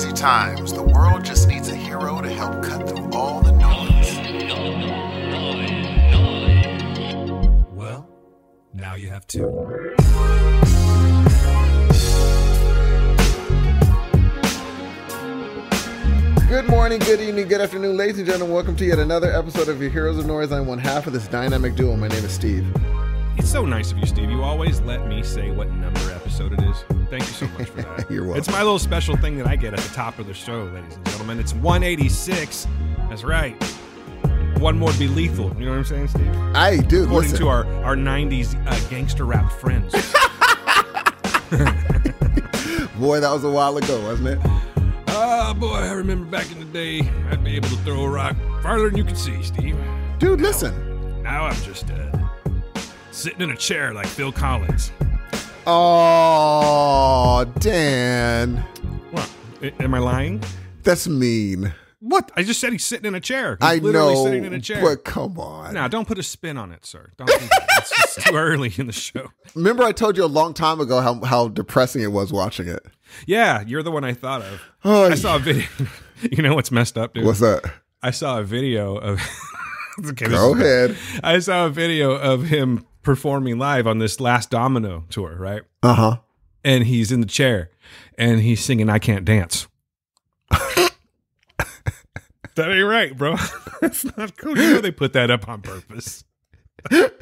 crazy times, the world just needs a hero to help cut through all the noise. Well, now you have two. Good morning, good evening, good afternoon, ladies and gentlemen. Welcome to yet another episode of your Heroes of Noise. I'm one half of this dynamic duo. My name is Steve. It's so nice of you, Steve. You always let me say what number episode it is. Thank you so much for that. You're welcome. It's my little special thing that I get at the top of the show, ladies and gentlemen. It's 186. That's right. One more to be lethal. You know what I'm saying, Steve? I do. According to our 90s gangster rap friends. Boy, that was a while ago, wasn't it? Oh, boy, I remember back in the day, I'd be able to throw a rock farther than you could see, Steve. Dude, listen. Now I'm just sitting in a chair like Phil Collins. Oh, Dan. What? Am I lying? That's mean. What? I just said he's sitting in a chair. He's I literally know, sitting in a chair. but come on. Now, don't put a spin on it, sir. Don't do that. It's too early in the show. Remember I told you a long time ago how depressing it was watching it? Yeah, you're the one I thought of. Oh, I saw a video. You know what's messed up, dude? What's that? I saw a video of... Okay, Go ahead. I saw a video of him performing live on this Last Domino tour, right? Uh-huh. And he's in the chair, and he's singing I Can't Dance. That ain't right, bro. That's not cool. You know they put that up on purpose. But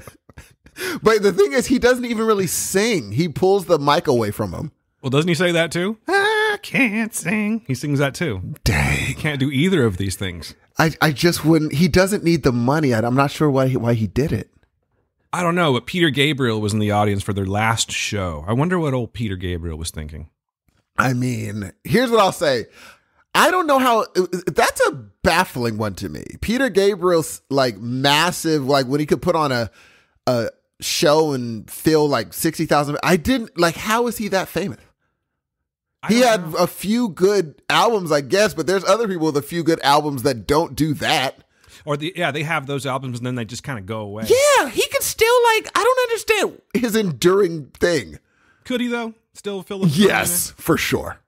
the thing is, he doesn't even really sing. He pulls the mic away from him. Well, doesn't he say that too? I can't sing. He sings that too. Dang. He can't do either of these things. I just wouldn't. He doesn't need the money. I'm not sure why he did it. I don't know, but Peter Gabriel was in the audience for their last show. I wonder what old Peter Gabriel was thinking. I mean, here's what I'll say. I don't know how, that's a baffling one to me. Peter Gabriel's like massive, like when he could put on a show and fill like 60,000. I didn't, like, how is he that famous? He had a few good albums, I guess, but there's other people with a few good albums that don't do that. Or they have those albums and then they just kind of go away. Yeah, he could still, like, I don't understand his enduring thing. Could he though? Still fill the Yes, for sure.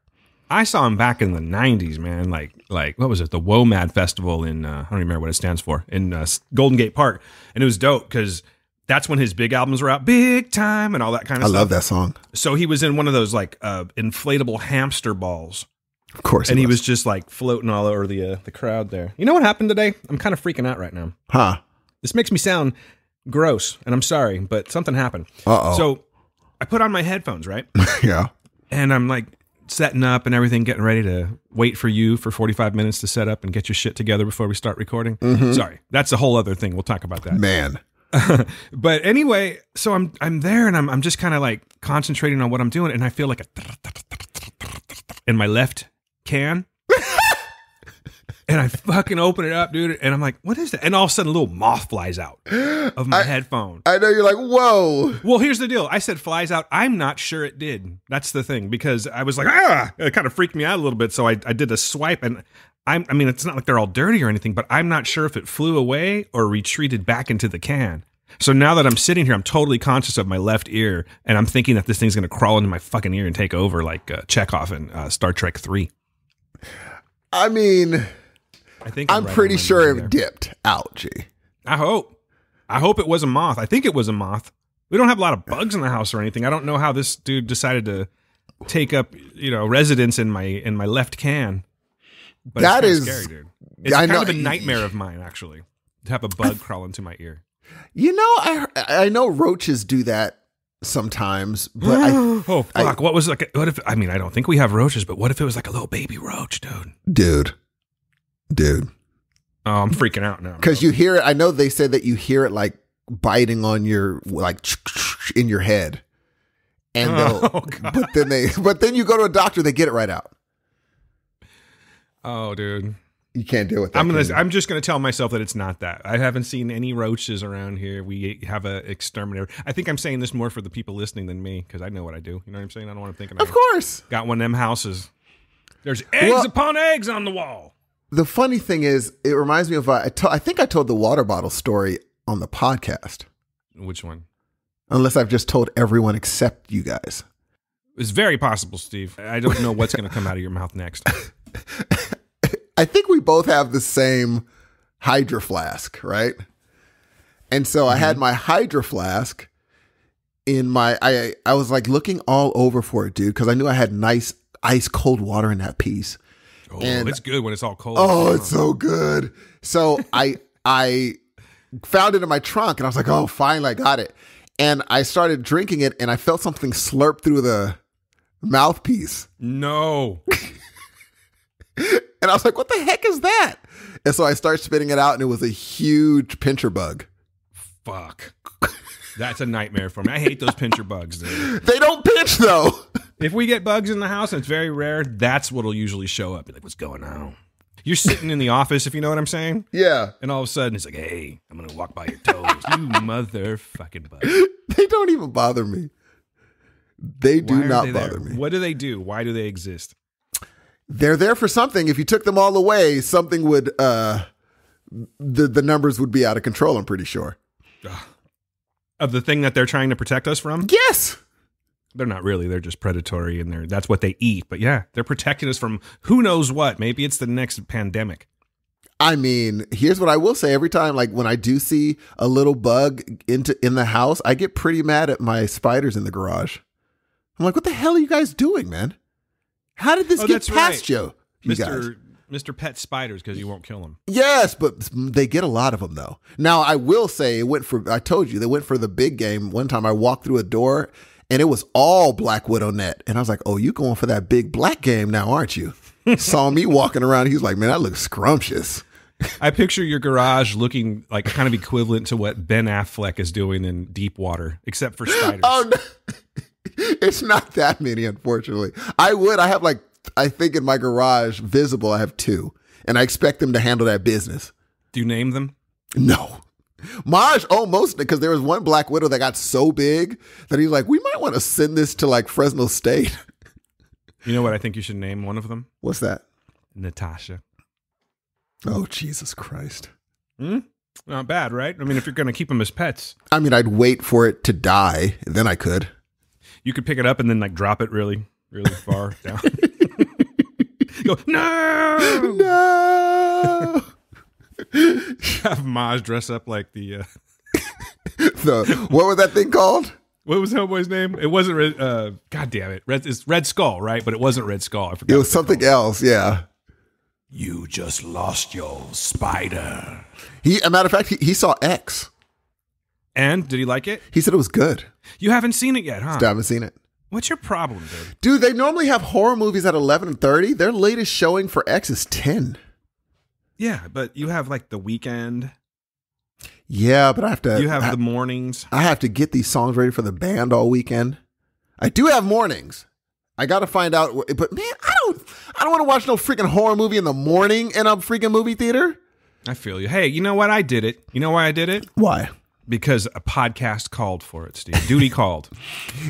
I saw him back in the 90s, man. Like what was it? The WOMAD Festival in, I don't even remember what it stands for, in Golden Gate Park. And it was dope because that's when his big albums were out, Big Time and all that kind of stuff. I love that song. So he was in one of those like inflatable hamster balls. Of course. And he was just like floating all over the crowd there. You know what happened today? I'm kind of freaking out right now. Huh? This makes me sound gross, and I'm sorry, but something happened. Uh-oh. So I put on my headphones, right? Yeah. And I'm like setting up and everything, getting ready to wait for you for 45 minutes to set up and get your shit together before we start recording. Mm-hmm. Sorry, that's a whole other thing. We'll talk about that. Man. But anyway, so I'm there and I'm just kind of like concentrating on what I'm doing, and I feel like a in my left can. And I fucking open it up, dude, and I'm like, what is that? And all of a sudden a little moth flies out of my headphone. I know, you're like, whoa. Well, here's the deal. I said flies out. I'm not sure it did. That's the thing, because I was like, it kind of freaked me out a little bit. So I did a swipe, and I mean, it's not like they're all dirty or anything, but I'm not sure if it flew away or retreated back into the can. So now that I'm sitting here, I'm totally conscious of my left ear, and I'm thinking that this thing's going to crawl into my fucking ear and take over like Chekhov in Star Trek 3. I mean, I'm right pretty sure there. it dipped out, G. I hope it was a moth. I think it was a moth. We don't have a lot of bugs in the house or anything. I don't know how this dude decided to take up, residence in my left can. But that it's is scary, dude. It's kind of a nightmare of mine, actually, to have a bug crawl into my ear. I know roaches do that sometimes, but oh fuck! What if? I mean, I don't think we have roaches, but what if it was like a little baby roach, dude? Dude. Oh, I'm freaking out now. Because you hear it. I know they said that you hear it like biting on your, like, in your head. And but then you go to a doctor, they get it right out. Oh, dude. You can't deal with that. I'm just gonna tell myself that it's not that. I haven't seen any roaches around here. We have an exterminator. I think I'm saying this more for the people listening than me, because I know what I do. You know what I'm saying? I don't want to think. Of course. Got one of them houses. There's eggs upon eggs on the wall. The funny thing is, it reminds me of I think I told the water bottle story on the podcast. Which one? Unless I've just told everyone except you guys. It's very possible, Steve. I don't know what's going to come out of your mouth next. I think we both have the same Hydro Flask, right? And so I had my Hydro Flask in my, I was like looking all over for it, dude, because I knew I had nice ice cold water in that piece. Oh, and it's good when it's all cold. Oh, it's so good. So I found it in my trunk and I was like, oh, finally I got it. And I started drinking it and I felt something slurp through the mouthpiece. No. And I was like, what the heck is that? And so I started spitting it out and it was a huge pincher bug. Fuck. That's a nightmare for me. I hate those pincher bugs, dude. They don't pinch though. If we get bugs in the house, and it's very rare, that's what'll usually show up. Be like, what's going on? You're sitting in the office, if you know what I'm saying. Yeah. And all of a sudden, it's like, hey, I'm going to walk by your toes. You motherfucking bug. They don't even bother me. They do not bother me. What do they do? Why do they exist? They're there for something. If you took them all away, something would, the numbers would be out of control, I'm pretty sure. Of the thing that they're trying to protect us from? Yes. They're not really. They're just predatory, and that's what they eat. But yeah, they're protecting us from who knows what. Maybe it's the next pandemic. I mean, here's what I will say. Every time, like when I do see a little bug in the house, I get pretty mad at my spiders in the garage. I'm like, what the hell are you guys doing, man? How did this get past you guys? Mr. Pet Spiders, because you won't kill them. Yes, but they get a lot of them, though. Now, I will say, I told you, they went for the big game. One time I walked through a door, and it was all Black Widow net. And I was like, oh, you going for that big black game now, aren't you? Saw me walking around. He's like, man, that looks scrumptious. I picture your garage looking like kind of equivalent to what Ben Affleck is doing in Deep Water, except for spiders. Oh, no. It's not that many, unfortunately. I have I think in my garage, visible, I have 2. And I expect them to handle that business. Do you name them? No. Maj almost, because there was one Black Widow that got so big that he's like, we might want to send this to like Fresno State. You know what I think you should name one of them? What's that? Natasha. Oh, Jesus Christ. Not bad, right? I mean, if you're going to keep them as pets. I mean, I'd wait for it to die, then I could. You could pick it up and then like drop it really, really far down. Go, no! No! Have Maj dress up like the... What was that thing called? What was Hellboy's name? It wasn't... God damn it. It's Red Skull, right? But it wasn't Red Skull. I forgot. It was something else, yeah. You just lost your spider. As a matter of fact, he saw X. And did he like it? He said it was good. You haven't seen it yet, huh? Still haven't seen it. What's your problem, dude? Dude, they normally have horror movies at 11:30. Their latest showing for X is 10. Yeah, but you have like the weekend. Yeah, but I have to... You have the mornings. I have to get these songs ready for the band all weekend. I do have mornings. I got to find out... But man, I don't want to watch no freaking horror movie in the morning in a freaking movie theater. I feel you. Hey, you know what? I did it. You know why I did it? Why? Because a podcast called for it, Steve. Duty called.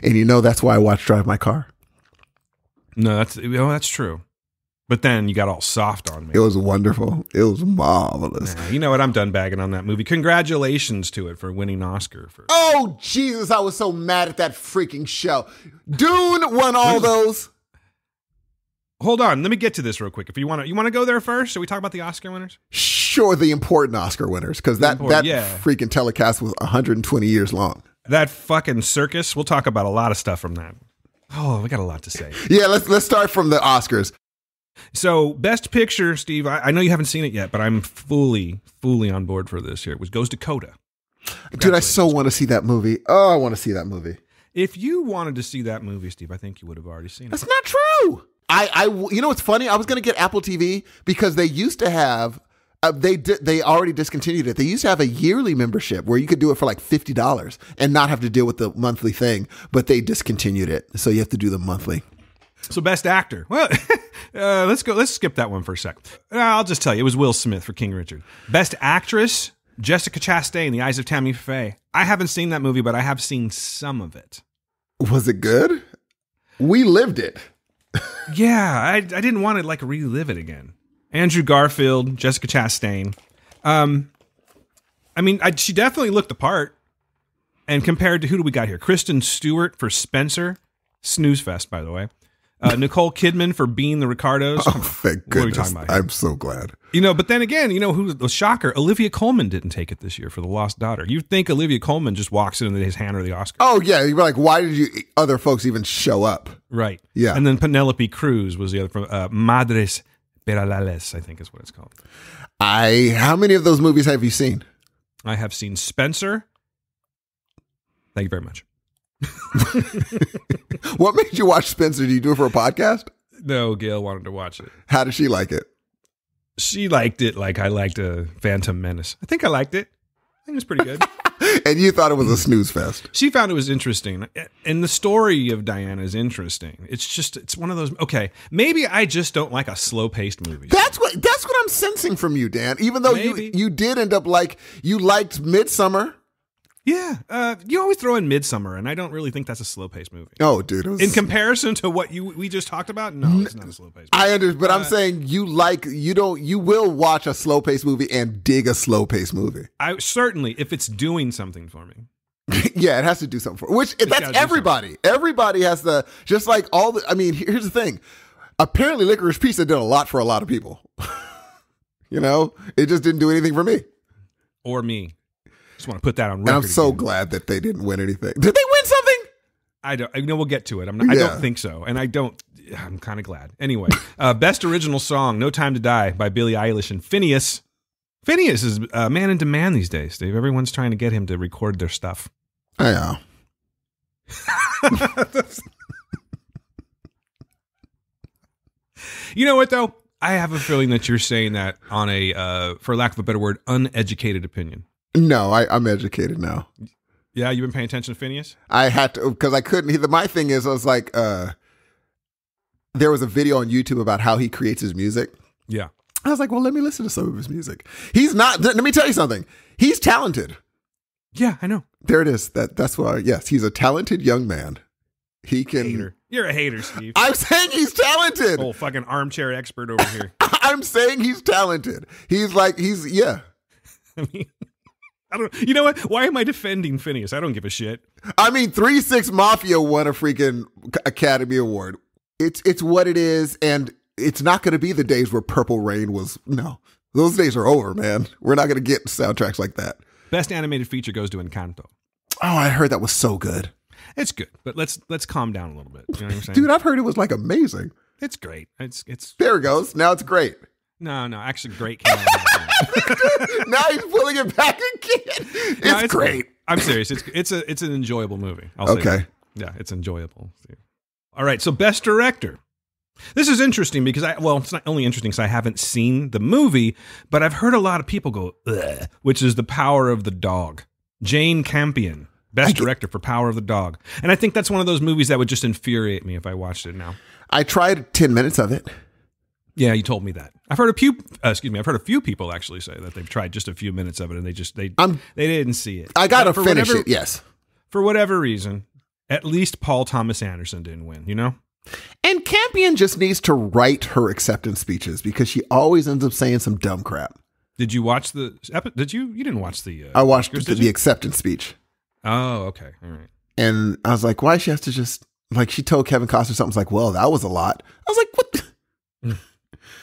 And you know that's why I watch Drive My Car. No, that's true. But then you got all soft on me. It was wonderful. It was marvelous. Nah, you know what? I'm done bagging on that movie. Congratulations to it for winning Oscar. Oh, Jesus. I was so mad at that freaking show. Dune won all those. Hold on. Let me get to this real quick. If you want to go there first? Should we talk about the Oscar winners? Sure, the important Oscar winners, because that freaking telecast was 120 years long. That fucking circus. We'll talk about a lot of stuff from that. Oh, we got a lot to say. Yeah, let's start from the Oscars. So, Best Picture, Steve, I know you haven't seen it yet, but I'm fully on board for this here. It goes to Coda. Dude, I so want to see that movie. Oh, I want to see that movie. If you wanted to see that movie, Steve, I think you would have already seen it. That's not true. You know what's funny? I was going to get Apple TV because they used to have, they already discontinued it. They used to have a yearly membership where you could do it for like $50 and not have to deal with the monthly thing, but they discontinued it. So you have to do the monthly. So Best Actor. Well, let's skip that one for a sec. I'll just tell you, it was Will Smith for King Richard. Best Actress, Jessica Chastain, The Eyes of Tammy Faye. I haven't seen that movie, but I have seen some of it. Was it good? We lived it. Yeah, I didn't want to like relive it again. Andrew Garfield, Jessica Chastain. I mean, she definitely looked the part. And compared to who do we got here? Kristen Stewart for Spencer. Snooze fest, by the way. Nicole Kidman for Being the Ricardos. Oh, thank What are we goodness. talking about here? I'm so glad. But then again, who the shocker? Olivia Colman didn't take it this year for The Lost Daughter. You'd think Olivia Colman just walks in and his hand or the Oscar. Oh, yeah. You're like, why did other folks even show up? Right. Yeah. And then Penelope Cruz was the other from Madres Paralelas, I think is what it's called. How many of those movies have you seen? I have seen Spencer. Thank you very much. What made you watch Spencer? Did you do it for a podcast? No, Gail wanted to watch it. How did she like it? She liked it like I liked a Phantom Menace. I think I liked it. I think it was pretty good. And you thought it was a snooze fest. She found it was interesting. And the story of Diana is interesting. It's one of those, okay, maybe I just don't like a slow-paced movie. That's what I'm sensing from you, Dan. Even though you did end up you liked Midsummer. Yeah, you always throw in Midsummer, and I don't really think that's a slow-paced movie. Oh, dude! In comparison to what we just talked about, no, it's not a slow-paced movie. I understand, but I'm saying you will watch a slow-paced movie and dig a slow-paced movie. I certainly, if it's doing something for me. Yeah, it has to do something for that's everybody. Everybody has to just like all the. I mean, here's the thing. Apparently, Licorice Pizza did a lot for a lot of people. It just didn't do anything for me or me. Just want to put that on record. And I'm so glad that they didn't win anything. Did they win something? I don't. We'll get to it. I don't think so, and I'm kind of glad. Anyway, best original song, "No Time to Die" by Billie Eilish and Phineas. Phineas is a man in demand these days, Dave. Everyone's trying to get him to record their stuff. I know. You know what though? I have a feeling that you're saying that on a, for lack of a better word, uneducated opinion. No, I'm educated now. Yeah, you've been paying attention to Phineas? I had to, because I couldn't. My thing is, I was like, there was a video on YouTube about how he creates his music. Yeah. I was like, well, let me listen to some of his music. He's not, let me tell you something. He's talented. Yeah, I know. There it is. That's why, yes, he's a talented young man. He can. Hater. You're a hater, Steve. I'm saying he's talented. Whole fucking armchair expert over here. I'm saying he's talented. Yeah. I mean, I don't. You know what? Why am I defending Phineas? I don't give a shit. I mean, 3 6 Mafia won a freaking Academy Award. It's what it is, and it's not going to be the days where Purple Rain was. No, those days are over, man. We're not going to get soundtracks like that. Best animated feature goes to Encanto. Oh, I heard that was so good. It's good, but let's calm down a little bit. You know what I'm saying? Dude, I've heard it was like amazing. It's great. It's there it goes. Now it's great. No, actually great. Now he's pulling it back again. It's great. I'm serious. It's an enjoyable movie. I'll say that. Yeah, it's enjoyable. All right, so best director. This is interesting because it's not only interesting because I haven't seen the movie, but I've heard a lot of people go, ugh, which is The Power of the Dog. Jane Campion, best director for Power of the Dog. And I think that's one of those movies that would just infuriate me if I watched it now. I tried 10 minutes of it. Yeah, you told me that. I've heard a few people actually say that they've tried just a few minutes of it and they didn't see it. I got to finish it, yes. For whatever reason, at least Paul Thomas Anderson didn't win, And Campion just needs to write her acceptance speeches because she always ends up saying some dumb crap. Did you watch the did you? You didn't watch the I watched the acceptance speech. Oh, okay. All right. And I was like, why she has to just, like, she told Kevin Costner something like, well, that was a lot. I was like, what?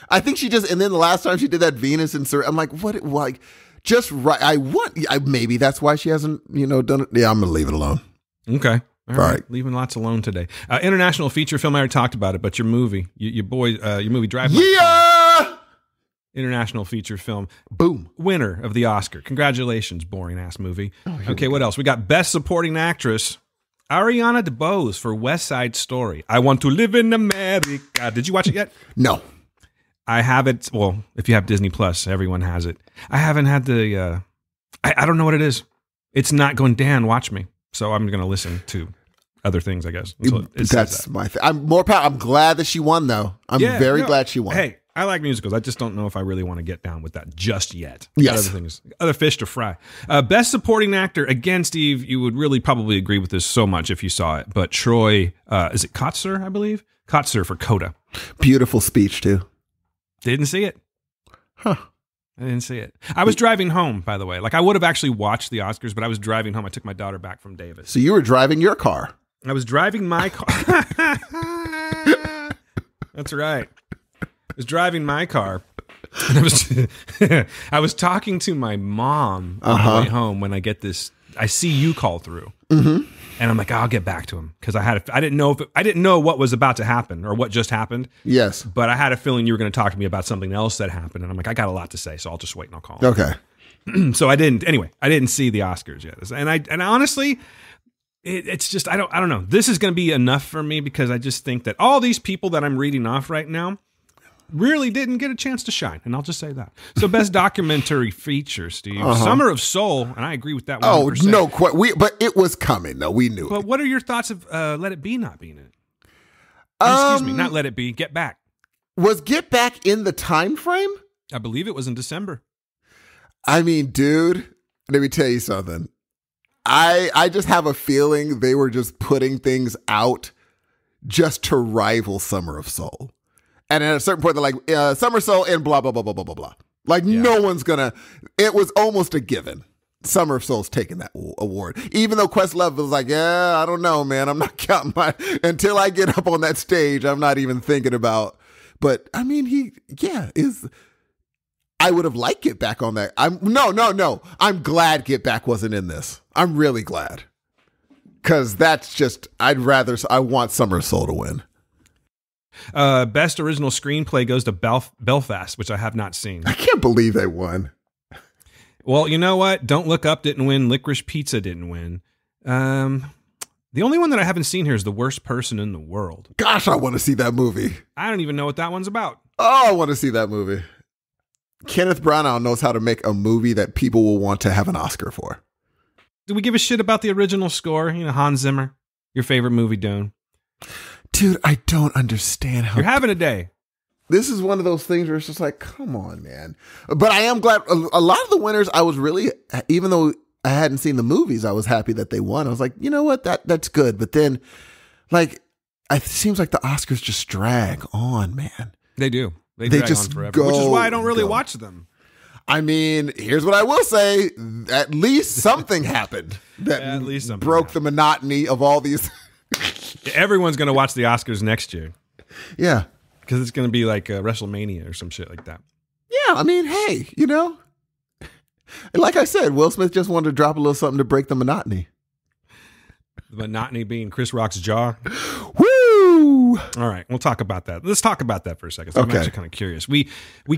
I think she just, and then the last time she did that Venus insert, I'm like, what? Like, just right. Maybe that's why she hasn't, done it. Yeah, I'm going to leave it alone. Okay. All right. Leaving lots alone today. International feature film, I already talked about it, but your movie, your movie Drive My Car. International feature film. Boom. Winner of the Oscar. Congratulations, boring ass movie. Okay, what else? We got Best Supporting Actress. Ariana DeBose for West Side Story. I Want to Live in America. Did you watch it yet? No. I have it. Well, if you have Disney Plus, everyone has it. I haven't had the, I don't know what it is. It's not going, Dan, watch me. So I'm going to listen to other things, I guess. That's my thing. I'm glad that she won, though. I'm very glad she won. Hey, I like musicals. I just don't know if I really want to get down with that just yet. Yes. Other fish to fry. Best Supporting Actor. Again, Steve, you would really probably agree with this so much if you saw it. But Troy, is it Kotzer, I believe? Kotzer for Coda. Beautiful speech, too. Didn't see it. Huh. I didn't see it. I was driving home, by the way. Like, I would have actually watched the Oscars, but I was driving home. I took my daughter back from Davis. So you were driving your car. I was driving my car. That's right. I was driving my car. And I was talking to my mom on the way home when I get this. I see you call through, and I'm like, I'll get back to him because I didn't know what was about to happen or what just happened. Yes, but I had a feeling you were going to talk to me about something else that happened, and I'm like, I got a lot to say, so I'll just wait and I'll call him. Okay. So I didn't. Anyway, I didn't see the Oscars yet, and honestly, it's just I don't know. This is going to be enough for me because I just think that all these people that I'm reading off right now really didn't get a chance to shine, and I'll just say that. So, best documentary feature, Steve, Summer of Soul, and I agree with that 100%. Oh no, but it was coming though. We knew. But it. What are your thoughts of Let It Be not being it? Excuse me, not Let It Be. Get Back. Was Get Back in the time frame? I believe it was in December. I mean, dude, let me tell you something. I just have a feeling they were just putting things out just to rival Summer of Soul. And at a certain point, they're like, Summer Soul and blah, blah, blah, blah, blah, blah, blah. Like, no one's gonna, it was almost a given. Summer of Soul's taking that award. Even though Questlove was like, yeah, I don't know, man. I'm not counting until I get up on that stage, I'm not even thinking about, but I mean, I would have liked Get Back on that. No. I'm glad Get Back wasn't in this. I'm really glad. Cause that's just, I want Summer of Soul to win. Best original screenplay goes to Belfast, which I have not seen. I can't believe they won. Well, you know what? Don't Look Up didn't win. Licorice Pizza didn't win. The only one that I haven't seen here is The Worst Person in the World. Gosh, I want to see that movie. I don't even know what that one's about. Oh, I want to see that movie. Kenneth Branagh knows how to make a movie that people will want to have an Oscar for. Do we give a shit about the original score? You know, Hans Zimmer, your favorite movie, Doan. Dude, I don't understand how... You're having a day. This is one of those things where it's just like, come on, man. But I am glad. A lot of the winners, I was really, even though I hadn't seen the movies, I was happy that they won. I was like, you know what? That's good. But then, like, it seems like the Oscars just drag on, man. They do. They drag just on forever, which is why I don't really watch them. I mean, here's what I will say. At least something happened that at least something broke the monotony of all these... Everyone's going to watch the Oscars next year. Yeah. Because it's going to be like WrestleMania or some shit like that. Yeah, I mean, hey, you know, like I said, Will Smith just wanted to drop a little something to break the monotony. The monotony being Chris Rock's jaw. Woo! All right, we'll talk about that. Let's talk about that for a second. So I'm actually kind of curious. We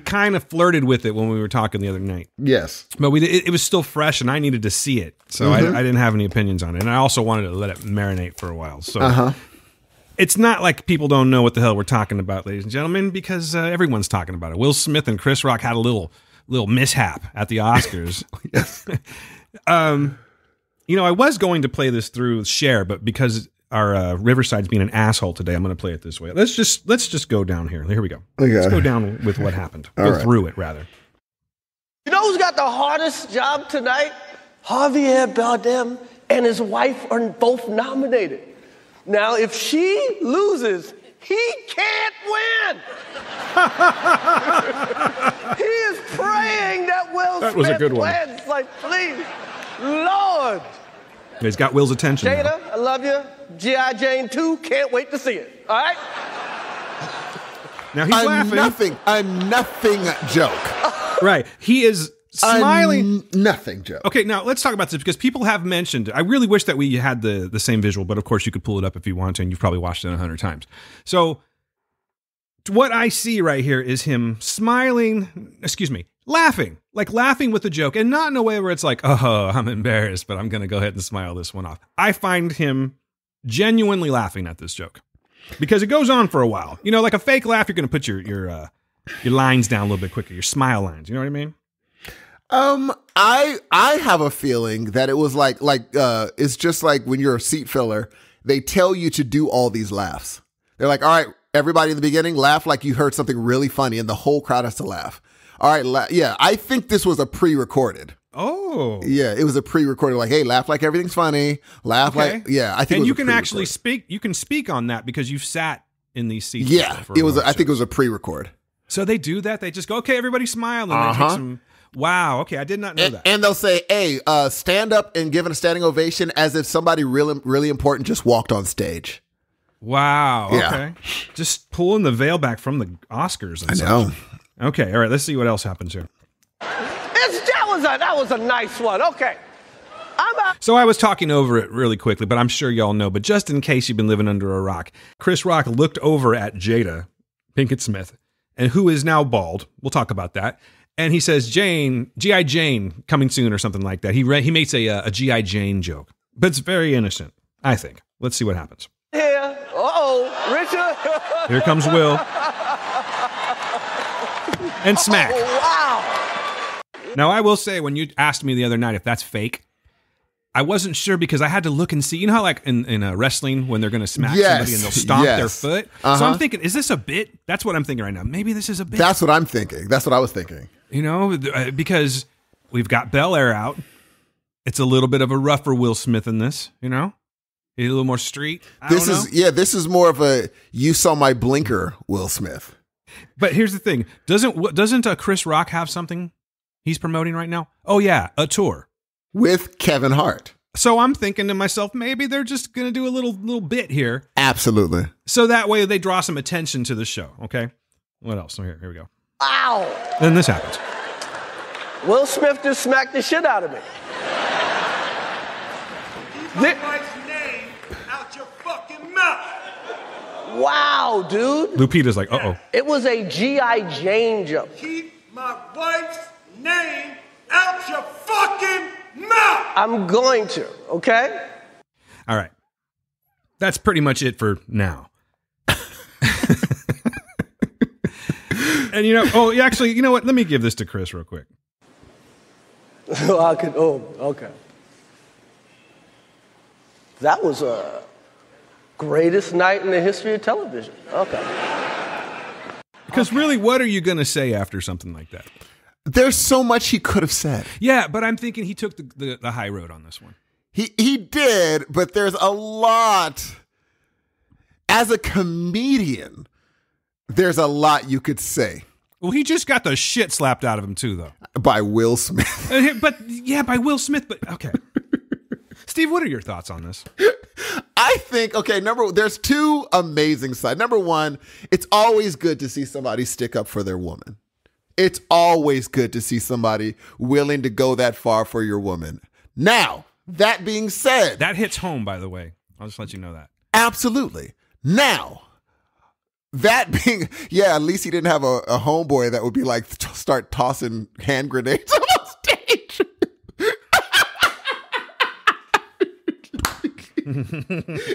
kind of flirted with it when we were talking the other night. Yes. But it was still fresh and I needed to see it. So I didn't have any opinions on it. And I also wanted to let it marinate for a while. So it's not like people don't know what the hell we're talking about, ladies and gentlemen, because everyone's talking about it. Will Smith and Chris Rock had a little mishap at the Oscars. Yes. You know, I was going to play this through Share, but because our Riverside's being an asshole today, I'm going to play it this way. Let's just go down here. Here we go. Okay. Let's go down with what happened. Go through it, rather. You know who's got the hardest job tonight? Javier Bardem and his wife are both nominated. Now, if she loses, he can't win. He is praying that Will That was a Smith good one. wins. Like, please, Lord. He's got Will's attention. Jada, I love you. G.I. Jane 2, can't wait to see it. All right? Now he's laughing. I'm nothing joke. Right. He is smiling. Nothing joke. Okay, now let's talk about this because people have mentioned, I really wish that we had the same visual, but of course you could pull it up if you want to, and you've probably watched it 100 times. So what I see right here is him laughing with the joke, and not in a way where it's like, oh, I'm embarrassed, but I'm going to go ahead and smile this one off. I find him genuinely laughing at this joke because it goes on for a while. You know, like a fake laugh, you're going to put your lines down a little bit quicker, your smile lines. You know what I mean? I have a feeling that it was like it's just like when you're a seat filler, they tell you to do all these laughs. They're like, all right, everybody in the beginning, laugh like you heard something really funny, and the whole crowd has to laugh. All right, yeah, I think this was a pre-recorded. Oh, yeah, it was a pre-recorded. Like, hey, laugh like everything's funny. Laugh like, yeah, I think. And it was you can actually speak. You can speak on that because you've sat in these seats. Yeah, it was. I think it was a pre-record. So they do that. They just go, okay, everybody smile, and they take some. Wow. Okay, I did not know that. And they'll say, hey, stand up and give it a standing ovation as if somebody really, really important just walked on stage. Wow. Yeah. Okay. Just pulling the veil back from the Oscars. And I know. Okay. All right. Let's see what else happens here. That was a nice one. Okay. So I was talking over it really quickly, but I'm sure y'all know. But just in case you've been living under a rock, Chris Rock looked over at Jada Pinkett Smith, and who is now bald. We'll talk about that. And he says, G.I. Jane coming soon or something like that. He makes a G.I. Jane joke, but it's very innocent, I think. Let's see what happens. Here. Uh-oh, Richard. Here comes Will. And smack. Oh, wow. Now, I will say, when you asked me the other night if that's fake, I wasn't sure because I had to look and see. You know how like in wrestling when they're going to smack somebody and they'll stomp their foot? So I'm thinking, is this a bit? That's what I'm thinking right now. Maybe this is a bit. That's what I'm thinking. That's what I was thinking. You know, because we've got Bel Air out. It's a little bit of a rougher Will Smith in this, you know? A little more street. This is more of a you saw my blinker Will Smith. But here's the thing. Doesn't Chris Rock have something he's promoting right now? Oh, yeah, a tour. With Kevin Hart. So I'm thinking to myself, maybe they're just going to do a little bit here. Absolutely. So that way they draw some attention to the show, okay? What else? Here we go. Wow. Then this happens. Will Smith just smacked the shit out of me. Keep my wife's name out your fucking mouth. Wow, dude. Lupita's like, uh-oh. It was a G.I. Jane joke. Keep my wife's name out your fucking mouth. I'm going to, okay? All right. That's pretty much it for now. And actually, you know what? Let me give this to Chris real quick. Okay. That was a greatest night in the history of television. Okay. Because really, what are you going to say after something like that? There's so much he could have said. Yeah, but I'm thinking he took the high road on this one. He did, but there's a lot. As a comedian, there's a lot you could say. Well, he just got the shit slapped out of him too, though. By Will Smith. By Will Smith, but okay. Steve, what are your thoughts on this? I think, there's two amazing sides. Number one, it's always good to see somebody stick up for their woman. It's always good to see somebody willing to go that far for your woman. Now, that being said. That hits home, by the way. I'll just let you know that. Absolutely. Now, that being, at least he didn't have a homeboy that would be like, start tossing hand grenades on stage.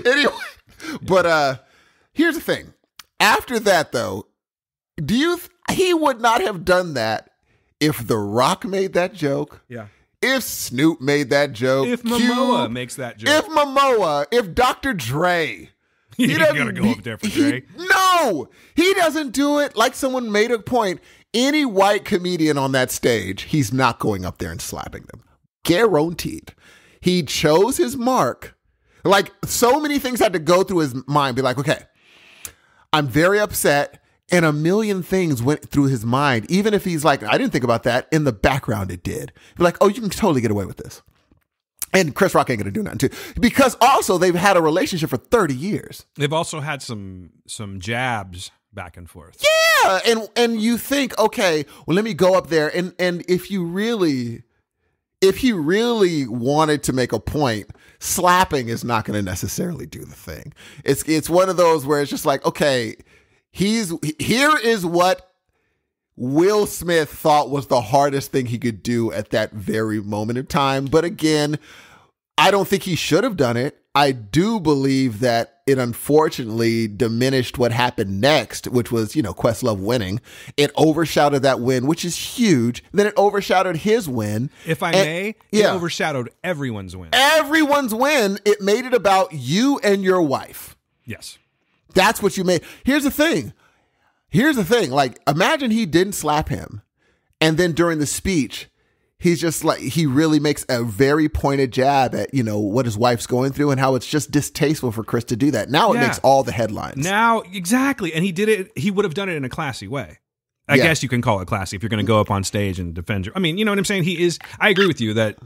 Anyway, but here's the thing. After that, though, he would not have done that if The Rock made that joke. Yeah. If Snoop made that joke. If Momoa makes that joke. If Dr. Dre. You gotta go up there for Dre. No, he doesn't do it. Like someone made a point. Any white comedian on that stage, he's not going up there and slapping them. Guaranteed. He chose his mark. Like so many things had to go through his mind. Be like, okay, I'm very upset. And a million things went through his mind. Even if he's like, I didn't think about that. In the background, it did. Be like, oh, you can totally get away with this. And Chris Rock ain't going to do nothing too. Because also they've had a relationship for 30 years. They've also had some jabs back and forth. Yeah. And you think, okay, well, let me go up there. And if he really wanted to make a point, slapping is not going to necessarily do the thing. It's one of those where it's just like, okay, here is what Will Smith thought was the hardest thing he could do at that very moment of time. But again, I don't think he should have done it. I do believe that it unfortunately diminished what happened next, which was, Questlove winning. It overshadowed that win, which is huge. Then it overshadowed his win. If I may, it overshadowed everyone's win. Everyone's win. It made it about you and your wife. Yes. That's what you made. Here's the thing. Like, imagine he didn't slap him. And then during the speech, he's just like, he really makes a very pointed jab at, what his wife's going through and how it's just distasteful for Chris to do that. Now it makes all the headlines. Now, exactly. And he would have done it in a classy way. I guess you can call it classy if you're going to go up on stage and defend your, you know what I'm saying? I agree with you that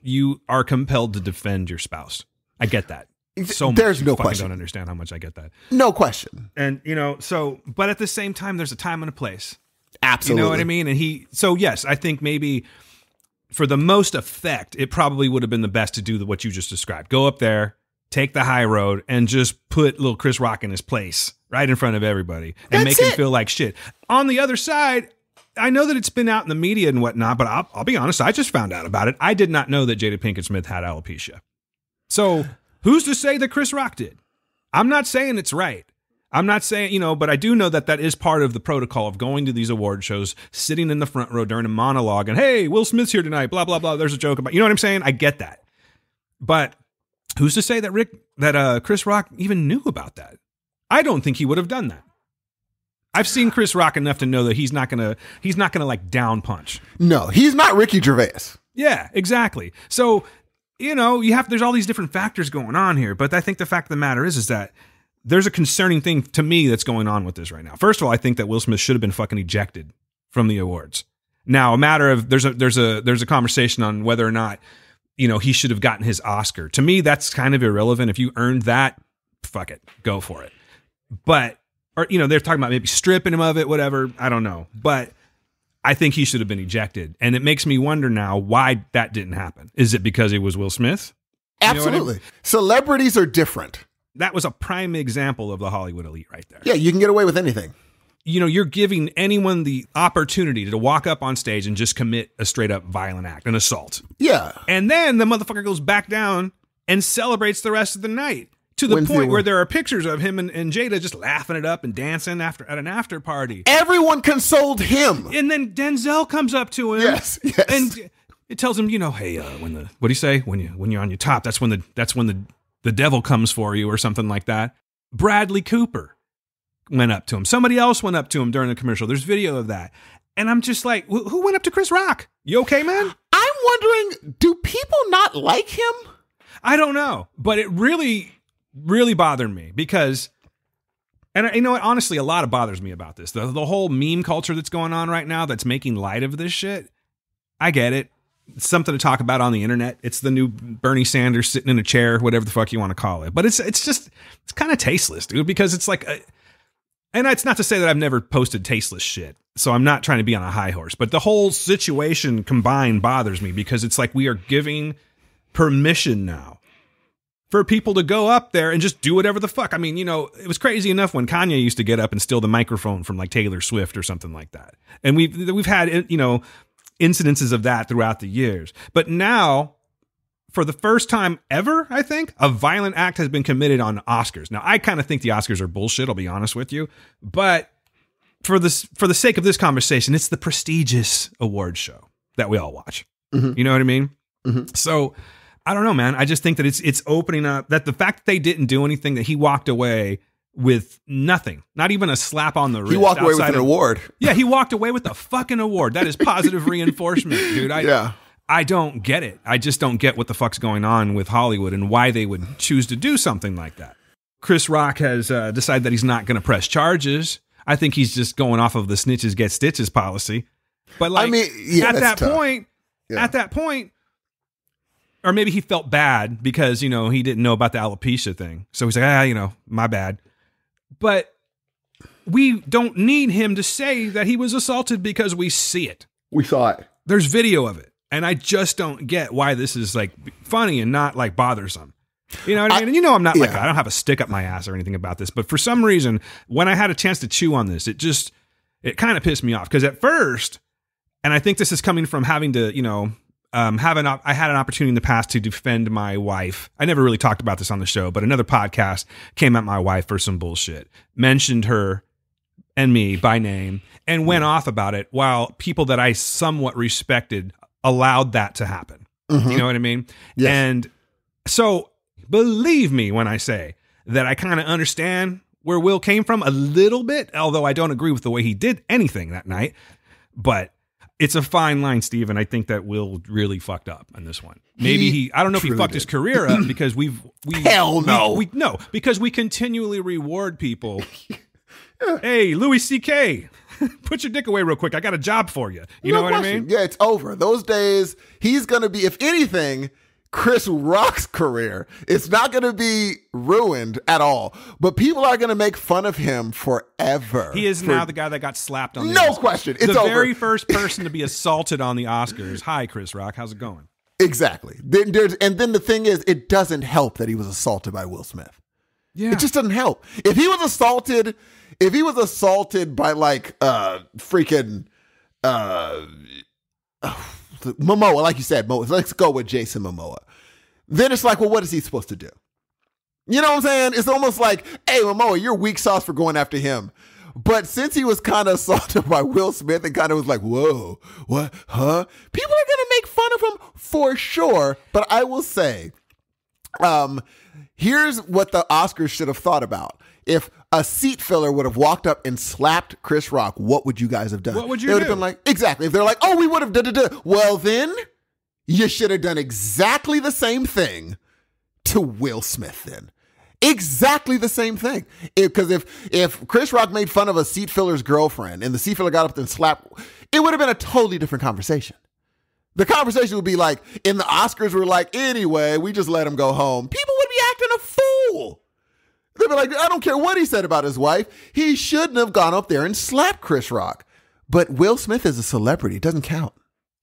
you are compelled to defend your spouse. I get that. so much. There's You no fucking question. Don't understand how much I get that. No question. And but at the same time, there's a time and a place. Absolutely. You know what I mean? And so yes, I think maybe for the most effect, it probably would have been the best to do what you just described. Go up there, take the high road, and just put little Chris Rock in his place right in front of everybody and make him feel like shit. On the other side, I know that it's been out in the media and whatnot, but I'll be honest, I just found out about it. I did not know that Jada Pinkett Smith had alopecia. So who's to say that Chris Rock did? I'm not saying it's right. I'm not saying, but I do know that that is part of the protocol of going to these award shows, sitting in the front row during a monologue and, hey, Will Smith's here tonight, blah, blah, blah. There's a joke about, you know what I'm saying? I get that. But who's to say that Chris Rock even knew about that? I don't think he would have done that. I've seen Chris Rock enough to know that he's not gonna like down punch. No, he's not Ricky Gervais. Yeah, exactly. So, there's all these different factors going on here, but I think the fact of the matter is that there's a concerning thing to me that's going on with this right now. First of all, I think that Will Smith should have been fucking ejected from the awards. Now, a matter of there's a conversation on whether or not, he should have gotten his Oscar. To me, that's kind of irrelevant. If you earned that, fuck it, go for it. But they're talking about maybe stripping him of it, whatever. I don't know. But I think he should have been ejected. And it makes me wonder now why that didn't happen. Is it because it was Will Smith? Absolutely. Celebrities are different. That was a prime example of the Hollywood elite right there. Yeah, you can get away with anything. You're giving anyone the opportunity to walk up on stage and just commit a straight up violent act, an assault. Yeah. And then the motherfucker goes back down and celebrates the rest of the night to the point where there are pictures of him and Jada just laughing it up and dancing at an after party. Everyone consoled him. And then Denzel comes up to him. Yes. And it tells him, hey, what do you say? When you're on your top, that's when the devil comes for you or something like that. Bradley Cooper went up to him. Somebody else went up to him during the commercial. There's video of that. And I'm just like, who went up to Chris Rock? You okay, man? I'm wondering, do people not like him? I don't know. But it really, really bothered me because, and you know what? Honestly, a lot bothers me about this. The whole meme culture that's going on right now that's making light of this shit. I get it. It's something to talk about on the internet. It's the new Bernie Sanders sitting in a chair, whatever the fuck you want to call it. But it's kind of tasteless, dude, because it's like, and it's not to say that I've never posted tasteless shit. So I'm not trying to be on a high horse, but the whole situation combined bothers me because it's like we are giving permission now for people to go up there and just do whatever the fuck. I mean, it was crazy enough when Kanye used to get up and steal the microphone from like Taylor Swift or something like that. And we've had, incidences of that throughout the years. But now, for the first time ever, I think, a violent act has been committed on Oscars. Now, I kind of think the Oscars are bullshit, I'll be honest with you. But for the sake of this conversation, it's the prestigious award show that we all watch. Mm-hmm. You know what I mean? Mm-hmm. So, I don't know, man. I just think that it's opening up, that the fact that they didn't do anything, that he walked away with nothing, not even a slap on the wrist. He walked away with an award. Yeah, he walked away with a fucking award. That is positive reinforcement, dude. I don't get it. I just don't get what the fuck's going on with Hollywood and why they would choose to do something like that. Chris Rock has decided that he's not going to press charges. I think he's just going off of the snitches get stitches policy. But at that point, or maybe he felt bad because, he didn't know about the alopecia thing. So he's like, my bad. But we don't need him to say that he was assaulted because we see it. We saw it. There's video of it. And I just don't get why this is like funny and not like bothersome. You know what I mean? And I'm not like, I don't have a stick up my ass or anything about this. But for some reason, when I had a chance to chew on this, it kind of pissed me off. Because at first, and I think this is coming from having to, I had an opportunity in the past to defend my wife. I never really talked about this on the show, but another podcast came at my wife for some bullshit, mentioned her and me by name, and went off about it while people that I somewhat respected allowed that to happen. Mm-hmm. You know what I mean? Yes. And so believe me when I say that I kind of understand where Will came from a little bit, although I don't agree with the way he did anything that night. But it's a fine line, Steve, and I think that Will really fucked up on this one. Maybe I don't know if he fucked his career up because Hell no. No, because we continually reward people. Hey, Louis C.K., put your dick away real quick. I got a job for you. You know what I mean? Yeah, it's over. Those days, he's going to be, if anything, Chris Rock's career. It's not going to be ruined at all, but people are going to make fun of him forever. He is now the guy that got slapped on the No Oscars. question. It's the over. very first person to be assaulted on the Oscars. Hi, Chris Rock. How's it going? Exactly. And then the thing is, it doesn't help that he was assaulted by Will Smith. Yeah. It just doesn't help. If he was assaulted by like freaking Momoa, like you said, let's go with Jason Momoa. Then it's like, well, what is he supposed to do? You know what I'm saying? It's almost like, hey, Momoa, you're weak sauce for going after him. But since he was kind of assaulted by Will Smith and kind of was like, whoa, what, huh? People are going to make fun of him for sure. But I will say, here's what the Oscars should have thought about. If a seat filler would have walked up and slapped Chris Rock, what would you guys have done? What would you They would do? have been like, exactly. If they're like, oh, we would have done. Well, then you should have done exactly the same thing to Will Smith then. Exactly the same thing. Because if Chris Rock made fun of a seat filler's girlfriend and the seat filler got up and slapped, it would have been a totally different conversation. The conversation would be like, in the Oscars, we're like, anyway, we just let him go home. People would be acting a fool. They'd be like, I don't care what he said about his wife. He shouldn't have gone up there and slapped Chris Rock. But Will Smith is a celebrity. It doesn't count.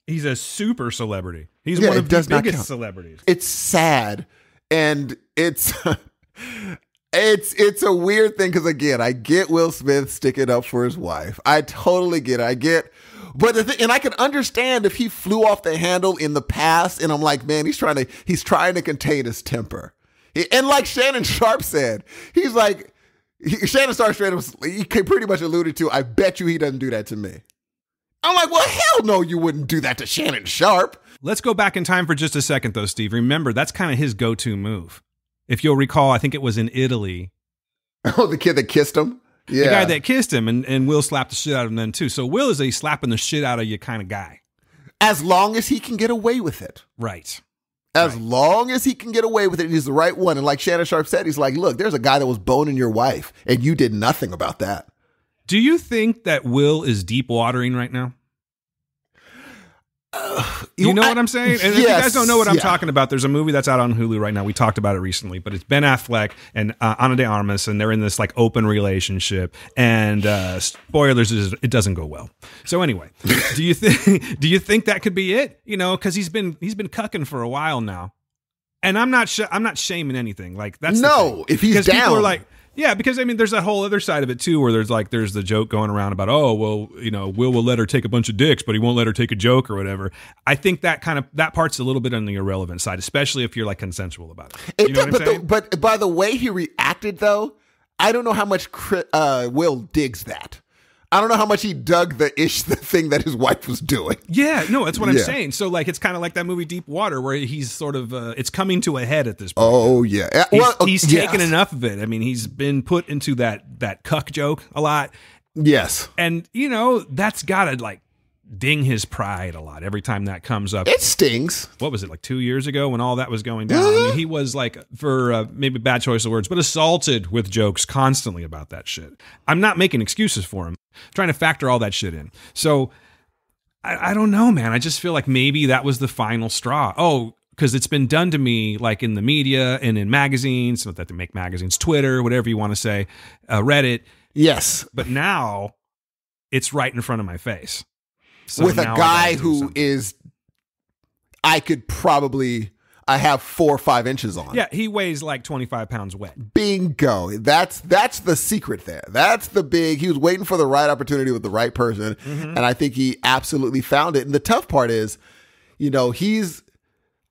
He's a super celebrity. He's one of the biggest celebrities. It's sad. And it's it's a weird thing because, again, I get Will Smith sticking up for his wife. I totally get it. But and I can understand if he flew off the handle in the past, and I'm like, man, he's trying to contain his temper. And like Shannon Sharp said, he's like, Shannon Sharp he pretty much alluded to, I bet you he doesn't do that to me. I'm like, well, hell no, you wouldn't do that to Shannon Sharp. Let's go back in time for just a second, though, Steve. Remember, that's kind of his go-to move. If you'll recall, I think it was in Italy. Oh, the kid that kissed him? Yeah. The guy that kissed him, and Will slapped the shit out of him then, too. So Will is a slapping the shit out of you kind of guy. As long as he can get away with it. Right. As long as he can get away with it, he's the right one. And like Shannon Sharp said, he's like, look, there's a guy that was boning your wife, and you did nothing about that. Do you think that Will is deep watering right now? You know what I'm saying? And if you guys don't know what I'm talking about, there's a movie that's out on Hulu right now. We talked about it recently, but it's Ben Affleck and Ana de Armas, and they're in this like open relationship. And spoilers, it doesn't go well. So anyway, do you think that could be it? You know, because he's been cucking for a while now, and I'm not shaming anything. Like that's no, if he's down, people are like. Yeah, because I mean, there's that whole other side of it too, where there's the joke going around about, oh, well, you know, Will let her take a bunch of dicks, but he won't let her take a joke or whatever. I think that part's a little bit on the irrelevant side, especially if you're like consensual about it. You know what I'm saying? But by the way he reacted, though, I don't know how much Will digs that. I don't know how much he dug the thing that his wife was doing. Yeah, no, that's what I'm saying. So like, it's kind of like that movie Deep Water, where he's sort of it's coming to a head at this point. Oh yeah, he's taken enough of it. I mean, he's been put into that cuck joke a lot. Yes, and you know that's gotta like ding his pride a lot every time that comes up. It stings. What was it, like 2 years ago when all that was going down? I mean, he was like, for maybe bad choice of words, but assaulted with jokes constantly about that shit. I'm not making excuses for him. I'm trying to factor all that shit in. So I don't know, man. I just feel like maybe that was the final straw. Oh, because it's been done to me like in the media and in magazines, not that they make magazines, Twitter, whatever you want to say, Reddit. Yes. But now it's right in front of my face. So with a guy who is, I have 4 or 5 inches on. Yeah, he weighs like 25 pounds wet. Bingo. That's the secret there. That's the he was waiting for the right opportunity with the right person. Mm-hmm. And I think he absolutely found it. And the tough part is, you know,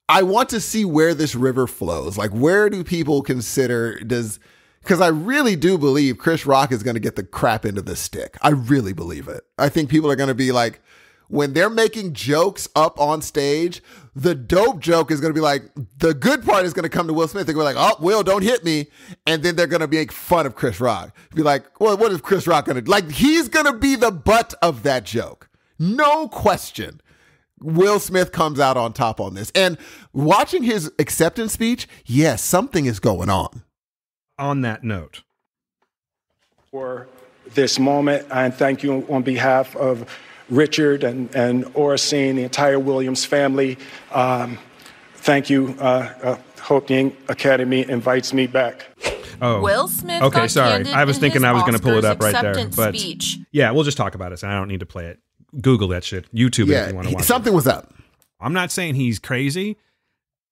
I want to see where this river flows. Like, where do people consider, because I really do believe Chris Rock is going to get the crap into the stick. I really believe it. I think people are going to be like, when they're making jokes up on stage, the dope joke is going to be like, the good part is going to come to Will Smith. They're going to be like, oh, Will, don't hit me. And then they're going to make fun of Chris Rock. Be like, well, what is Chris Rock going to do? Like, he's going to be the butt of that joke. No question. Will Smith comes out on top on this. And watching his acceptance speech, yes, something is going on. On that note. For this moment, and thank you on behalf of Richard and Oracene, the entire Williams family, thank you. Hope the Academy invites me back. Oh, Will Smith okay, got sorry. candid I was in thinking his I was going to pull it Oscars up right there. acceptance But speech. yeah, we'll just talk about it. I don't need to play it. Google that shit. YouTube it if you want to watch something it. was up. I'm not saying he's crazy.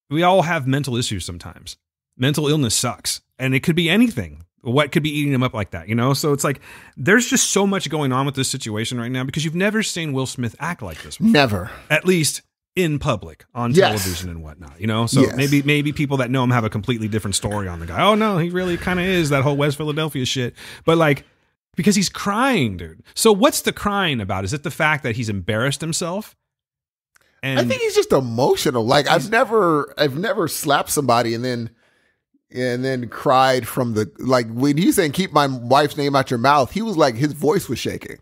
We all have mental issues sometimes. Mental illness sucks. And it could be anything. What could be eating him up like that, you know? So it's like, there's just so much going on with this situation right now because you've never seen Will Smith act like this before. Never. At least in public, on television and whatnot, you know? So maybe people that know him have a completely different story on the guy. Oh no, he really kind of is that whole West Philadelphia shit. But like, because he's crying, dude. So what's the crying about? Is it the fact that he's embarrassed himself? And I think he's just emotional. Like I've never slapped somebody and then cried from the, like when he's saying keep my wife's name out your mouth, he was like, his voice was shaking.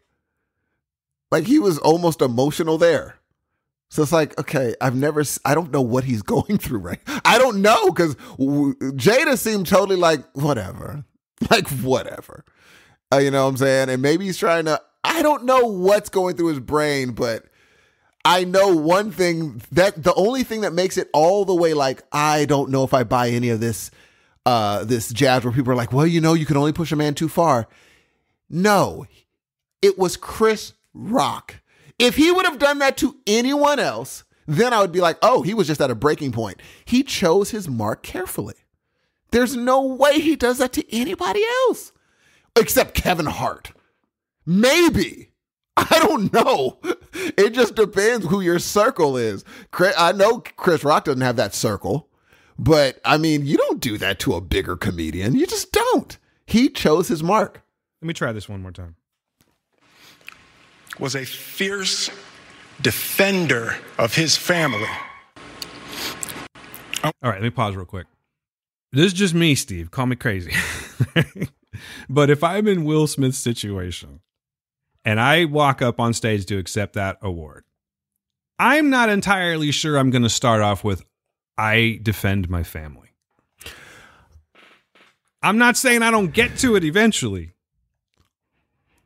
Like he was almost emotional there. So it's like, okay, I don't know what he's going through, right? I don't know because Jada seemed totally like, whatever. Like, whatever. You know what I'm saying? And maybe he's trying to, I don't know what's going through his brain, but I know one thing, that the only thing that makes it all the way like, I don't know if I buy any of this jazz where people are like, well, you know, you can only push a man too far. No, it was Chris Rock. If he would have done that to anyone else, then I would be like, oh, he was just at a breaking point. He chose his mark carefully. There's no way he does that to anybody else except Kevin Hart. Maybe. I don't know. It just depends who your circle is. I know Chris Rock doesn't have that circle, but I mean, you don't do that to a bigger comedian. You just don't. He chose his mark. Let me try this one more time. Was a fierce defender of his family. All right, let me pause real quick. This is just me, Steve. Call me crazy. But if I'm in Will Smith's situation and I walk up on stage to accept that award, I'm not entirely sure I'm going to start off with, I defend my family. I'm not saying I don't get to it eventually,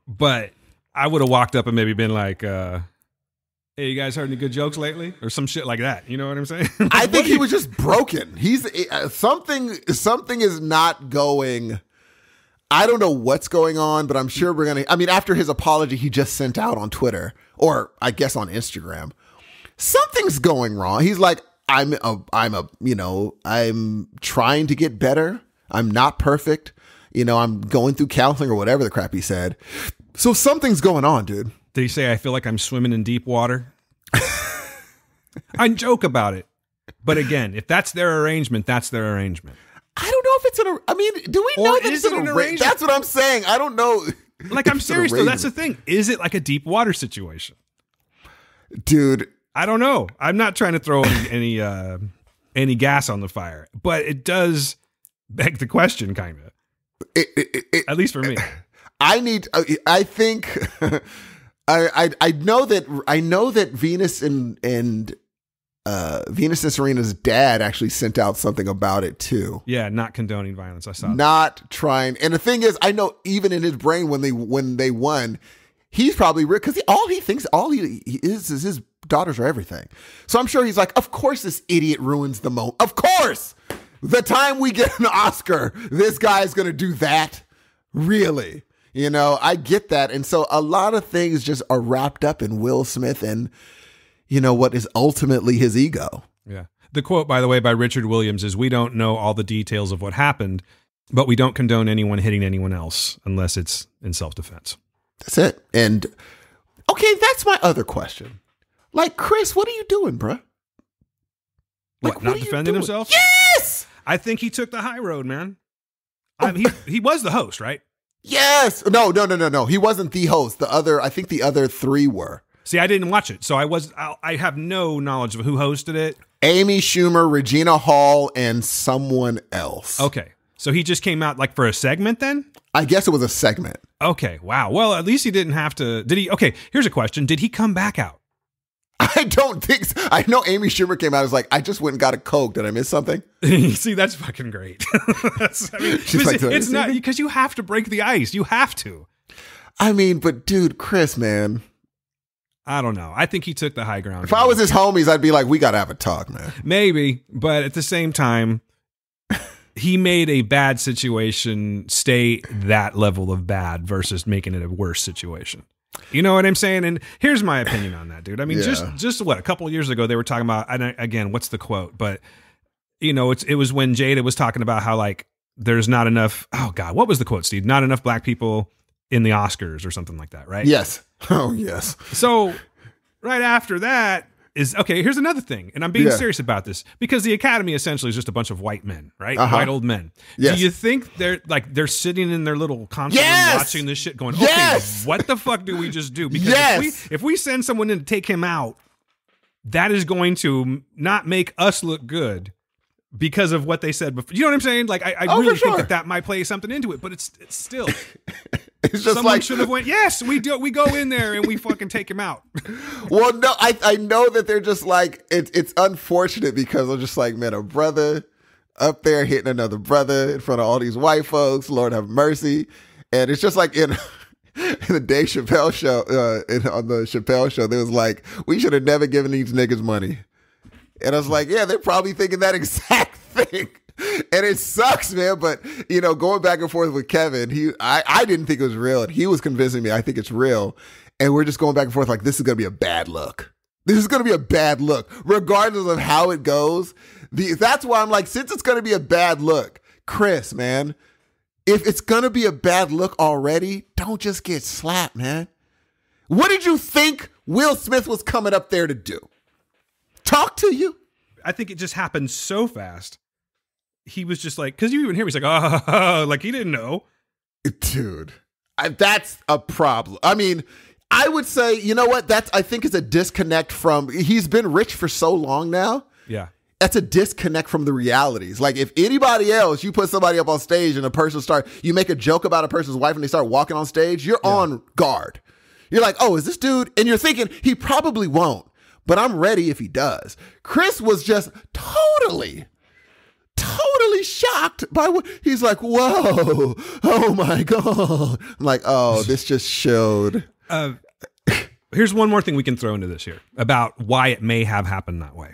but I would have walked up and maybe been like, hey, you guys heard any good jokes lately? Or some shit like that. You know what I'm saying? I think he was just broken. He's something is not going. I don't know what's going on, but I'm sure we're going to, I mean, after his apology, he just sent out on Twitter or I guess on Instagram, something's going wrong. He's like, I'm trying to get better. I'm not perfect. You know, I'm going through counseling or whatever the crap he said. So something's going on, dude. Did he say, I feel like I'm swimming in deep water? I joke about it. But again, if that's their arrangement, that's their arrangement. I don't know if it's I mean, do we know that it's an arrangement? That's what I'm saying. I don't know. Like, I'm serious though. That's the thing. Is it like a deep water situation? Dude. I don't know. I'm not trying to throw any gas on the fire, but it does beg the question, kind of. At least for me. I think I know that Venus and Venus and Serena's dad actually sent out something about it too. Yeah, not condoning violence. I saw that. Not trying. And the thing is, I know even in his brain when they won, he's probably because all he is his daughters are everything. So I'm sure he's like, of course this idiot ruins the moment. Of course, the time we get an Oscar, this guy's gonna do that. Really. You know, I get that. And so a lot of things just are wrapped up in Will Smith and, you know, what is ultimately his ego. Yeah. The quote, by the way, by Richard Williams is, we don't know all the details of what happened, but we don't condone anyone hitting anyone else unless it's in self-defense. That's it. And, okay, that's my other question. Like, Chris, what are you doing, bruh? Like, what, not defending himself? Yes! I think he took the high road, man. He was the host, right? Yes. No. He wasn't the host. I think the other three were. See, I didn't watch it, so I have no knowledge of who hosted it. Amy Schumer, Regina Hall, and someone else. Okay. So he just came out like for a segment then? I guess it was a segment. Okay. Wow. Well, at least he didn't have to. Did he? Okay. Here's a question. Did he come back out? I don't think so. I know Amy Schumer came out and was like, I just went and got a Coke. Did I miss something? See, that's fucking great. She's like, it's not because you have to break the ice. You have to. I mean, but dude, Chris, man. I don't know. I think he took the high ground. If I was his homies, I'd be like, we got to have a talk, man. Maybe, but at the same time, he made a bad situation stay that level of bad versus making it a worse situation. You know what I'm saying? And here's my opinion on that, dude. I mean, just what, a couple of years ago, they were talking about, and again, what's the quote? But, you know, it was when Jada was talking about how, like, there's not enough, oh God, what was the quote, Steve? Not enough black people in the Oscars or something like that, right? Yes. Oh, yes. So right after that is, okay, here's another thing. And I'm being serious about this because the Academy essentially is just a bunch of white men, right? White old men. Yes. Do you think they're sitting in their little console room watching this shit going, okay, what the fuck do we just do? Because if we send someone in to take him out, that is going to not make us look good because of what they said before. You know what I'm saying? Like, I really think that might play something into it, but it's still... It's just someone like, should have went, yes, we do. We go in there and we fucking take him out. Well, no, I know that they're just like, it's unfortunate because they're just like, man, a brother up there hitting another brother in front of all these white folks. Lord have mercy. And it's just like in the Dave Chappelle show, on the Chappelle show, there was like, we should have never given these niggas money. And I was like, yeah, they're probably thinking that exact thing. And it sucks, man. But, you know, going back and forth with Kevin, I didn't think it was real. And he was convincing me, I think it's real. And we're just going back and forth like, this is going to be a bad look. This is going to be a bad look, regardless of how it goes. That's why I'm like, since it's going to be a bad look, Chris, man, if it's going to be a bad look already, don't just get slapped, man. What did you think Will Smith was coming up there to do? Talk to you? I think it just happened so fast. He was just like, because you even hear me, he's like, oh, like he didn't know. Dude, that's a problem. I mean, I would say, you know what? I think it's a disconnect from, he's been rich for so long now. Yeah. That's a disconnect from the realities. Like if anybody else, you put somebody up on stage and you make a joke about a person's wife and they start walking on stage, you're on guard. You're like, oh, is this dude? And you're thinking he probably won't, but I'm ready if he does. Chris was just totally shocked by what he's like. Whoa, oh my God. I'm like, oh, this just showed. Here's one more thing we can throw into this here about why it may have happened that way.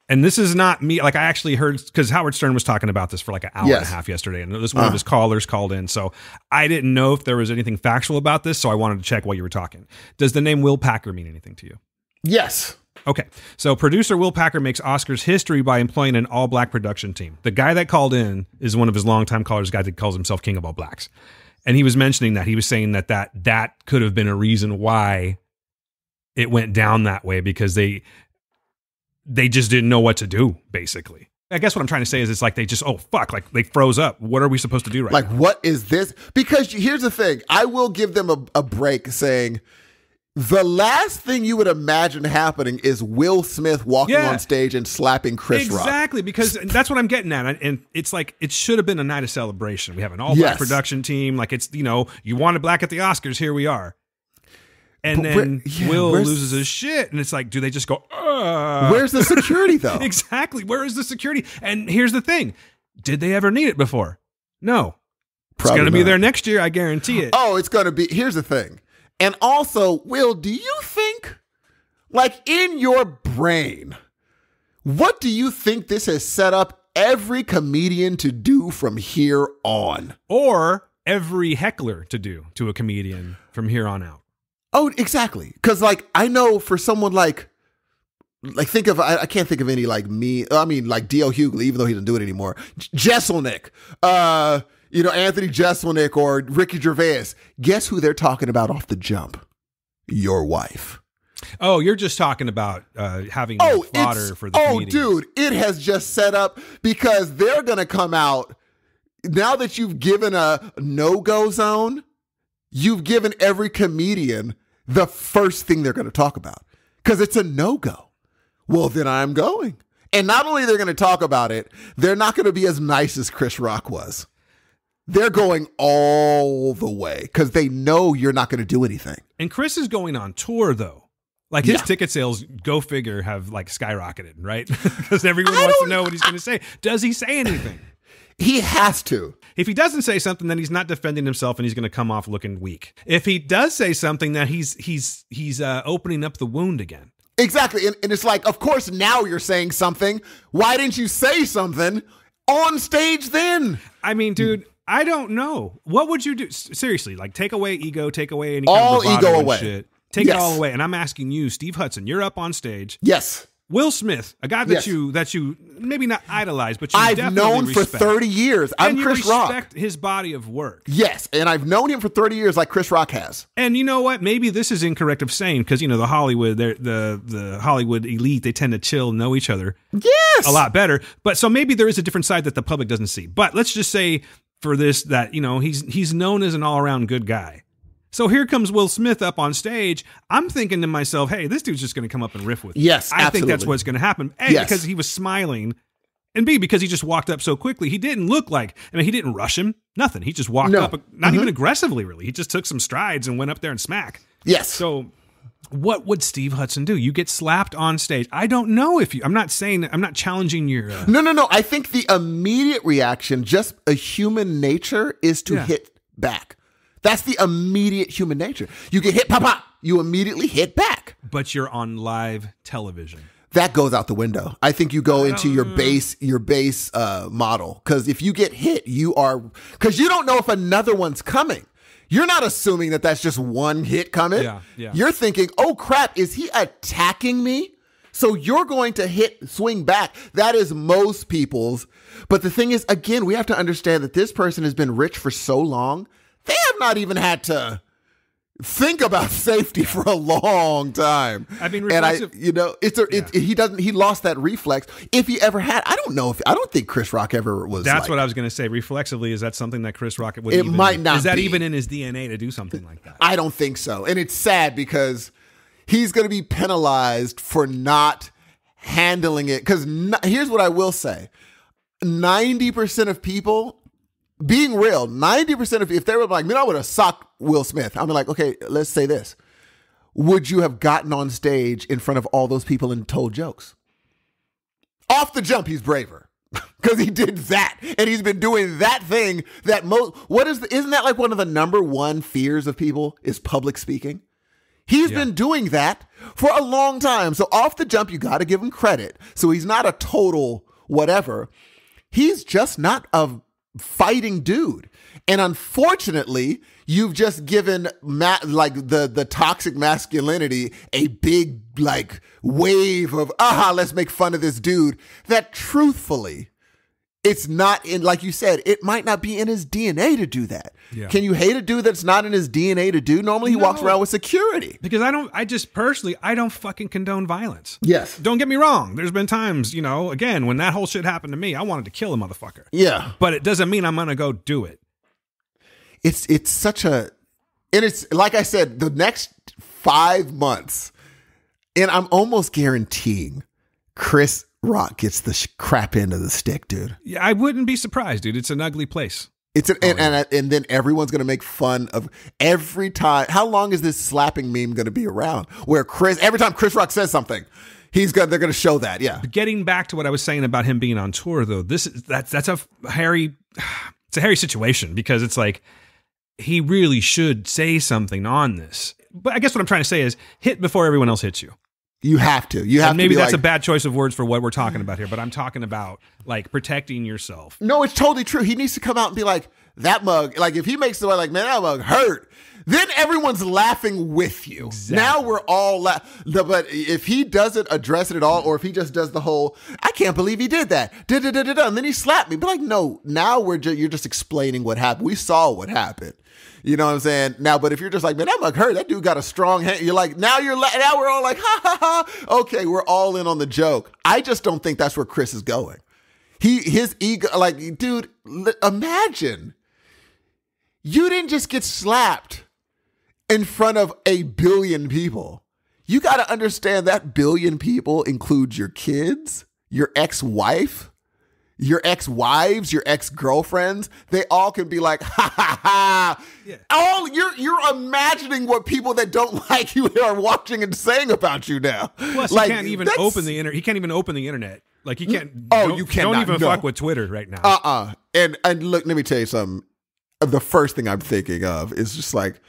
And this is not me. Like I actually heard, because Howard Stern was talking about this for like an hour and a half yesterday. And this one of his callers called in. So I didn't know if there was anything factual about this. So I wanted to check while you were talking. Does the name Will Packer mean anything to you? Yes. Okay, so producer Will Packer makes Oscars history by employing an all-black production team. The guy that called in is one of his longtime callers, a guy that calls himself King of All Blacks. And he was mentioning that. He was saying that could have been a reason why it went down that way, because they just didn't know what to do, basically. I guess what I'm trying to say is it's like they just, oh, fuck, like they froze up. What are we supposed to do right now? Like, what is this? Because here's the thing. I will give them a break saying, the last thing you would imagine happening is Will Smith walking on stage and slapping Chris Rock. Exactly, because that's what I'm getting at. And it's like, it should have been a night of celebration. We have an all-black production team. Like it's, you know, you wanted black at the Oscars, here we are. And then Will loses his shit. And it's like, do they just go, where's the security though? Exactly, where is the security? And here's the thing. Did they ever need it before? No. Probably it's going to be there next year, I guarantee it. Oh, it's going to be, here's the thing. And also, Will, do you think, like in your brain, what do you think this has set up every comedian to do from here on? Or every heckler to do to a comedian from here on out? Oh, exactly. Because like, I know for someone like think of, I can't think of any like me, I mean like D.L. Hughley, even though he doesn't do it anymore. Jeselnik, you know, Anthony Jeselnik or Ricky Gervais. Guess who they're talking about off the jump? Your wife. Oh, you're just talking about having fodder for the comedians. Dude, it has just set up because they're going to come out. Now that you've given a no-go zone, you've given every comedian the first thing they're going to talk about because it's a no-go. Well, then I'm going. And not only they're going to talk about it, they're not going to be as nice as Chris Rock was. They're going all the way because they know you're not going to do anything. And Chris is going on tour, though. Like his ticket sales, go figure, have like skyrocketed, right? Because everyone wants to know what he's going to say. Does he say anything? He has to. If he doesn't say something, then he's not defending himself and he's going to come off looking weak. If he does say something, then he's opening up the wound again. Exactly. And it's like, of course, now you're saying something. Why didn't you say something on stage then? I mean, dude, I don't know. What would you do? Seriously, like take away ego, take away any kind all of bravado ego and away. shit. Take Yes. it all away. And I'm asking you, Steve Hudson, you're up on stage. Yes. Will Smith, a guy that Yes. you maybe not idolize, but you I've definitely known respect. for 30 years. I'm and you Chris Rock. respect his body of work. Yes. And I've known him for 30 years like Chris Rock has. And you know what? Maybe this is incorrect of saying because, the Hollywood, the Hollywood elite, they tend to chill, know each other Yes. a lot better. But so maybe there is a different side that the public doesn't see. But let's just say for this that, he's known as an all-around good guy. So here comes Will Smith up on stage. I'm thinking to myself, hey, this dude's just going to come up and riff with me. Yes, I think that's absolutely. what's going to happen. A, Yes. because he was smiling. And B, because he just walked up so quickly. He didn't look like, he didn't rush him. Nothing. He just walked No. up, not even aggressively, really. He just took some strides and went up there and smack. Yes. So what would Steve Hudson do? You get slapped on stage. I don't know if I'm not challenging your. No. I think the immediate reaction, just a human nature, is to hit back. That's the immediate human nature. You get hit, pop, pop. You immediately hit back. But you're on live television. That goes out the window. I think you go into your base model. Because if you get hit, because you don't know if another one's coming. You're not assuming that that's just one hit coming. Yeah. You're thinking, oh crap, is he attacking me? So you're going to swing back. That is most people's. But the thing is, again, we have to understand that this person has been rich for so long. They have not even had to think about safety for a long time. I mean, reflexive, and he lost that reflex. If he ever had, I don't think Chris Rock ever was. That's what I was going to say. Reflexively, is that something that Chris Rock would? Might not. Is that be. even in his DNA to do something like that? I don't think so, and it's sad because he's going to be penalized for not handling it. Because here's what I will say: 90% of people. Being real, 90% of if they were like, I would have socked Will Smith. I'm like, okay, let's say this. Would you have gotten on stage in front of all those people and told jokes? Off the jump, he's braver because he did that. And he's been doing that thing that isn't that like one of the number one fears of people is public speaking? He's been doing that for a long time. So off the jump, you got to give him credit. So he's not a total whatever. He's just not a fighting dude. And unfortunately, you've just given the toxic masculinity a big wave of let's make fun of this dude that truthfully it's not in, like you said, it might not be in his DNA to do that. Yeah. Can you hate a dude that's not in his DNA to do? Normally he walks around with security. Because I don't fucking condone violence. Yes. Don't get me wrong. There's been times, again, when that whole shit happened to me, I wanted to kill a motherfucker. Yeah. But it doesn't mean I'm going to go do it. It's such a, and it's like I said, the next 5 months, and I'm almost guaranteeing Chris Rock gets the crap end of the stick, dude. Yeah, I wouldn't be surprised, dude. It's an ugly place. And then everyone's going to make fun of every time. How long is this slapping meme going to be around? Where every time Chris Rock says something, they're going to show that. Yeah. But getting back to what I was saying about him being on tour, though, that's a hairy situation because it's like he really should say something on this. But I guess what I'm trying to say is hit before everyone else hits you. You have to. And maybe that's a bad choice of words for what we're talking about here, but I'm talking about protecting yourself. No, it's totally true. He needs to come out and be like, that mug, if he makes the man, that mug hurt, then everyone's laughing with you. Exactly. Now we're all but if he doesn't address it at all, or if he just does the whole, I can't believe he did that, and then he slapped me, but no, now you're just explaining what happened. We saw what happened. You know what I'm saying? Now, but if you're just like, man, that mug hurt. That dude got a strong hand. You're like, now we're all like, ha, ha, ha. Okay, we're all in on the joke. I just don't think that's where Chris is going. His ego, dude, imagine you didn't just get slapped in front of 1 billion people. You got to understand that 1 billion people includes your kids, your ex-wife, your ex-wives, your ex-girlfriends. They all can be like, ha ha ha. Yeah. You're imagining what people that don't like you are watching and saying about you now. Plus, he can't even open the internet. He can't even open the internet Like, you can't. You cannot. Don't even no. fuck with Twitter right now. And look, let me tell you something. The first thing I'm thinking of is just like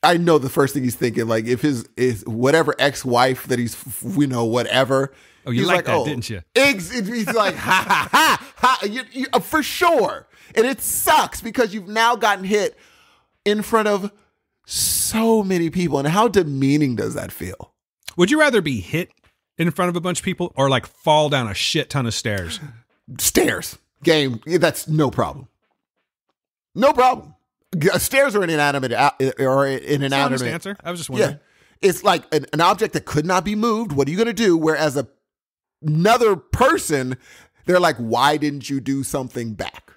I know the first thing he's thinking, like if his whatever ex-wife that he's whatever. Oh, you he's like that, didn't you? He's like ha for sure, and it sucks because you've now gotten hit in front of so many people, and how demeaning does that feel? Would you rather be hit in front of a bunch of people or like fall down a shit ton of stairs? Stairs. Game. That's no problem. No problem. Stairs are an inanimate Honest answer. I was just wondering. Yeah. It's like an object that could not be moved. What are you going to do? Whereas another person, they're like, why didn't you do something back?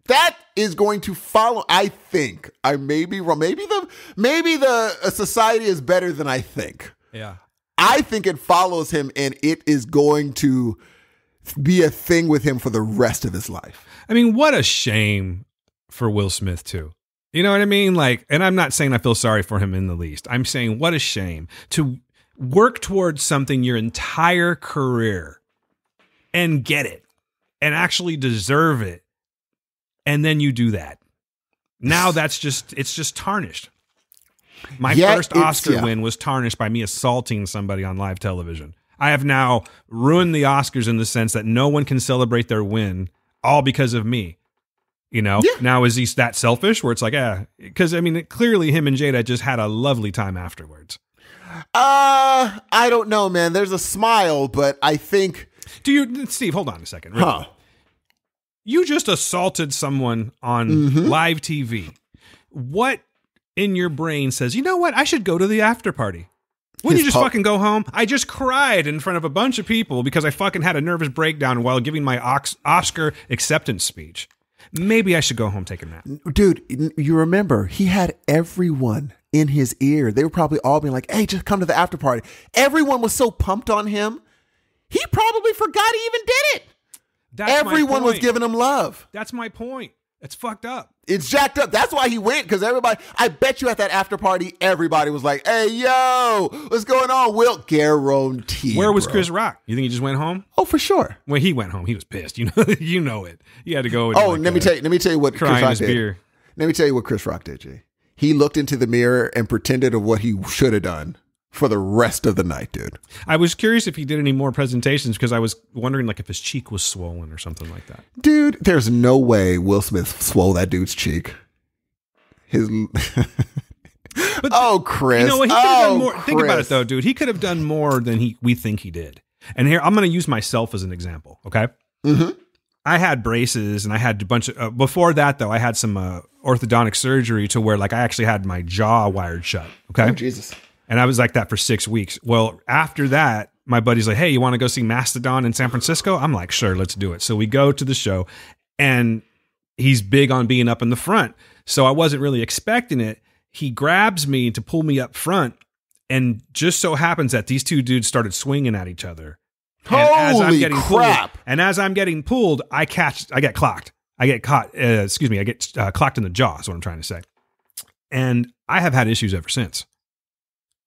That is going to follow. I think I may be wrong. Maybe the society is better than I think. Yeah. I think it follows him, and it is going to be a thing with him for the rest of his life. I mean, what a shame for Will Smith too. You know what I mean? Like, and I'm not saying I feel sorry for him in the least. I'm saying what a shame to work towards something your entire career and get it and actually deserve it. And then you do that. Now it's just tarnished. My first Oscar win was tarnished by me assaulting somebody on live television. I have now ruined the Oscars in the sense that no one can celebrate their win all because of me. Now is he that selfish where it's like, because I mean, clearly him and Jada just had a lovely time afterwards. I don't know, man. There's a smile, but I think. Steve, hold on a second. Really. You just assaulted someone on live TV. What in your brain says, you know what? I should go to the after party. Wouldn't you just fucking go home? I just cried in front of a bunch of people because I fucking had a nervous breakdown while giving my Oscar acceptance speech. Maybe I should go home, take a nap. Dude, you remember, he had everyone in his ear. They were probably all being like, hey, just come to the after party. Everyone was so pumped on him. He probably forgot he even did it. Everyone was giving him love. That's my point. It's fucked up. It's jacked up. That's why he went, because everybody, I bet you at that after party, everybody was like, hey, yo, what's going on, Will? Guarantee. Where was Chris Rock? You think he just went home? Oh, for sure. When he went home, he was pissed. You know it. He had to go. Let me tell you what Chris Rock did. Beer. Let me tell you what Chris Rock did, Jay. He looked into the mirror and pretended of what he should have done for the rest of the night, dude. I was curious if he did any more presentations because I was wondering like if his cheek was swollen or something like that. Dude, there's no way Will Smith swole that dude's cheek. Chris. He could have done more. Chris. Think about it though, dude. He could have done more than we think he did. And here, I'm going to use myself as an example, okay? Mm-hmm. I had braces and I had a bunch of, before that though, I had some orthodontic surgery to where like I actually had my jaw wired shut, okay? Oh, Jesus. And I was like that for 6 weeks. Well, after that, my buddy's like, hey, you want to go see Mastodon in San Francisco? I'm like, sure, let's do it. So we go to the show and he's big on being up in the front. So I wasn't really expecting it. He grabs me to pull me up front. And just so happens that these two dudes started swinging at each other. Holy crap. As I'm getting pulled, I get clocked. I get caught, I get clocked in the jaw is what I'm trying to say. And I have had issues ever since.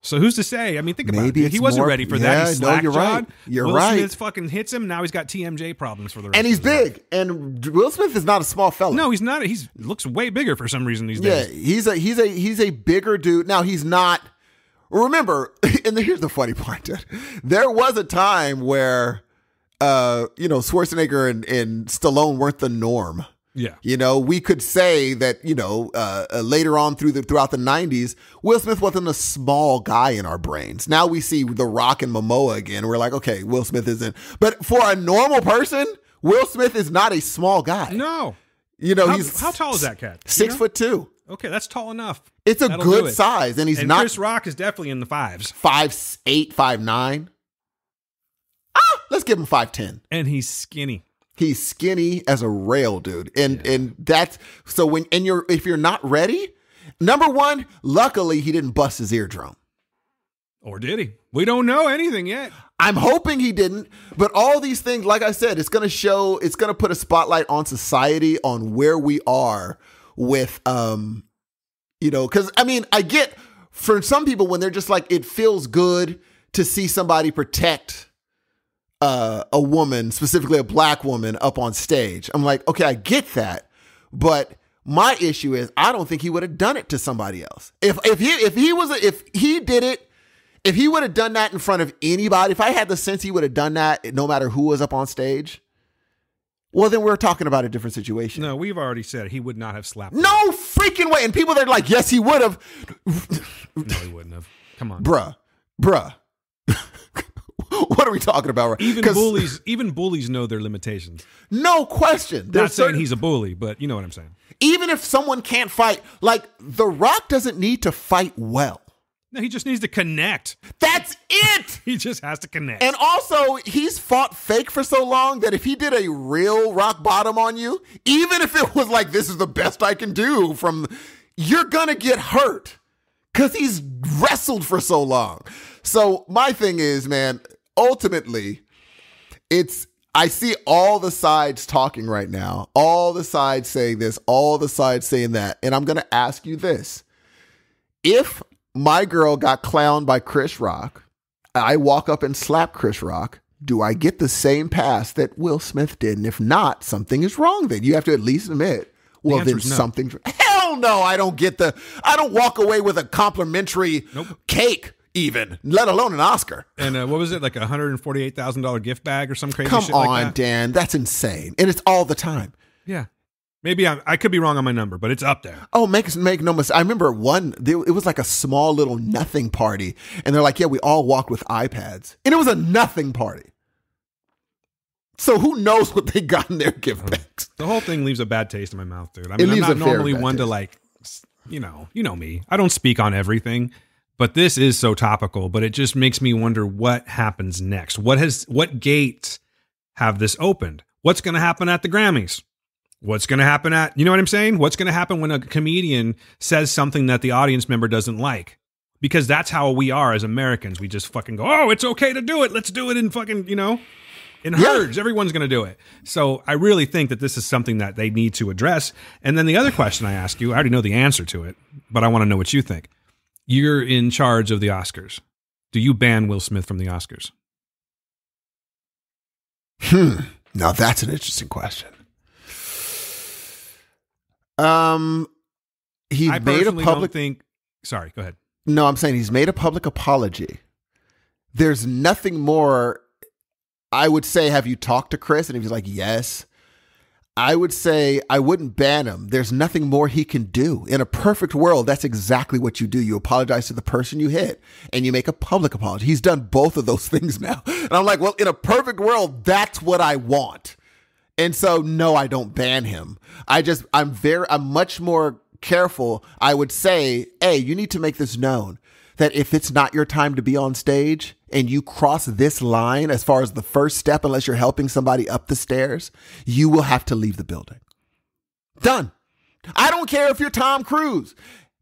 So who's to say? I mean, think about it. He wasn't ready for that. He slack jawed. You're Will right. Smith fucking hits him. Now he's got TMJ problems for the rest And he's of his life. big. And Will Smith is not a small fella. No, he's not. He looks way bigger for some reason these days. Yeah, he's a bigger dude. Now he's not. Remember, and here's the funny part. There was a time where, Schwarzenegger and Stallone weren't the norm. Yeah. We could say that, later on throughout the 90s, Will Smith wasn't a small guy in our brains. Now we see The Rock and Momoa again. We're like, okay, Will Smith isn't. But for a normal person, Will Smith is not a small guy. No. How tall is that cat? 6'2". Okay, that's tall enough. It's a good size, and he's not. Chris Rock is definitely in the 5s. 5'8", 5'9". Let's give him 5'10". And he's skinny. He's skinny as a rail, dude. And that's so if you're not ready, number one, luckily he didn't bust his eardrum. Or did he? We don't know anything yet. I'm hoping he didn't, but all these things, like I said, it's going to put a spotlight on society, on where we are with, because I mean, I get for some people when they're just like, it feels good to see somebody protect a woman, specifically a black woman, up on stage. I'm like, okay, I get that, but my issue is I don't think he would have done it to somebody else. If he would have done that in front of anybody, if I had the sense he would have done that no matter who was up on stage, well, then we're talking about a different situation. No, we've already said he would not have slapped No freaking way. And people that are like, yes, he would have. No, he wouldn't have. Come on. Bruh. What are we talking about? Even bullies know their limitations. No question. Not saying he's a bully, but you know what I'm saying. Even if someone can't fight, like The Rock doesn't need to fight well. No, he just needs to connect. That's it. He just has to connect. And also, he's fought fake for so long that if he did a real rock bottom on you, even if it was like, this is the best I can do, you're going to get hurt because he's wrestled for so long. So my thing is, man, ultimately, I see all the sides talking right now, all the sides saying this, all the sides saying that. And I'm going to ask you this. If my girl got clowned by Chris Rock, I walk up and slap Chris Rock, do I get the same pass that Will Smith did? And if not, something is wrong then. You have to at least admit, well, then something's... Hell no, I don't walk away with a complimentary cake even, let alone an Oscar. And what was it, like a $148,000 gift bag or some crazy shit like that? Come on, Dan, that's insane. And it's all the time. Yeah. Maybe I could be wrong on my number, but it's up there. Oh, make no mistake. I remember it was like a small little nothing party. And they're like, yeah, we all walked with iPads. And it was a nothing party. So who knows what they got in their gift bags? The whole thing leaves a bad taste in my mouth, dude. I mean, I'm not normally one to like, you know me. I don't speak on everything, but this is so topical. But it just makes me wonder what happens next. What gates have this opened? What's going to happen at the Grammys? What's going to happen you know what I'm saying? What's going to happen when a comedian says something that the audience member doesn't like? Because that's how we are as Americans. We just fucking go, oh, it's okay to do it. Let's do it in fucking, in herds. Everyone's going to do it. So I really think that this is something that they need to address. And then the other question I ask you, I already know the answer to it, but I want to know what you think. You're in charge of the Oscars. Do you ban Will Smith from the Oscars? Now that's an interesting question. He made a public thing. Sorry, go ahead. No, I'm saying he's made a public apology. There's nothing more. I would say, have you talked to Chris? And if he's like, yes, I would say I wouldn't ban him. There's nothing more he can do. In a perfect world, that's exactly what you do. You apologize to the person you hit and you make a public apology. He's done both of those things now. And I'm like, well, in a perfect world, that's what I want. And so, no, I don't ban him. I'm much more careful. I would say, hey, you need to make this known that if it's not your time to be on stage and you cross this line as far as the first step, unless you're helping somebody up the stairs, you will have to leave the building. Done. I don't care if you're Tom Cruise.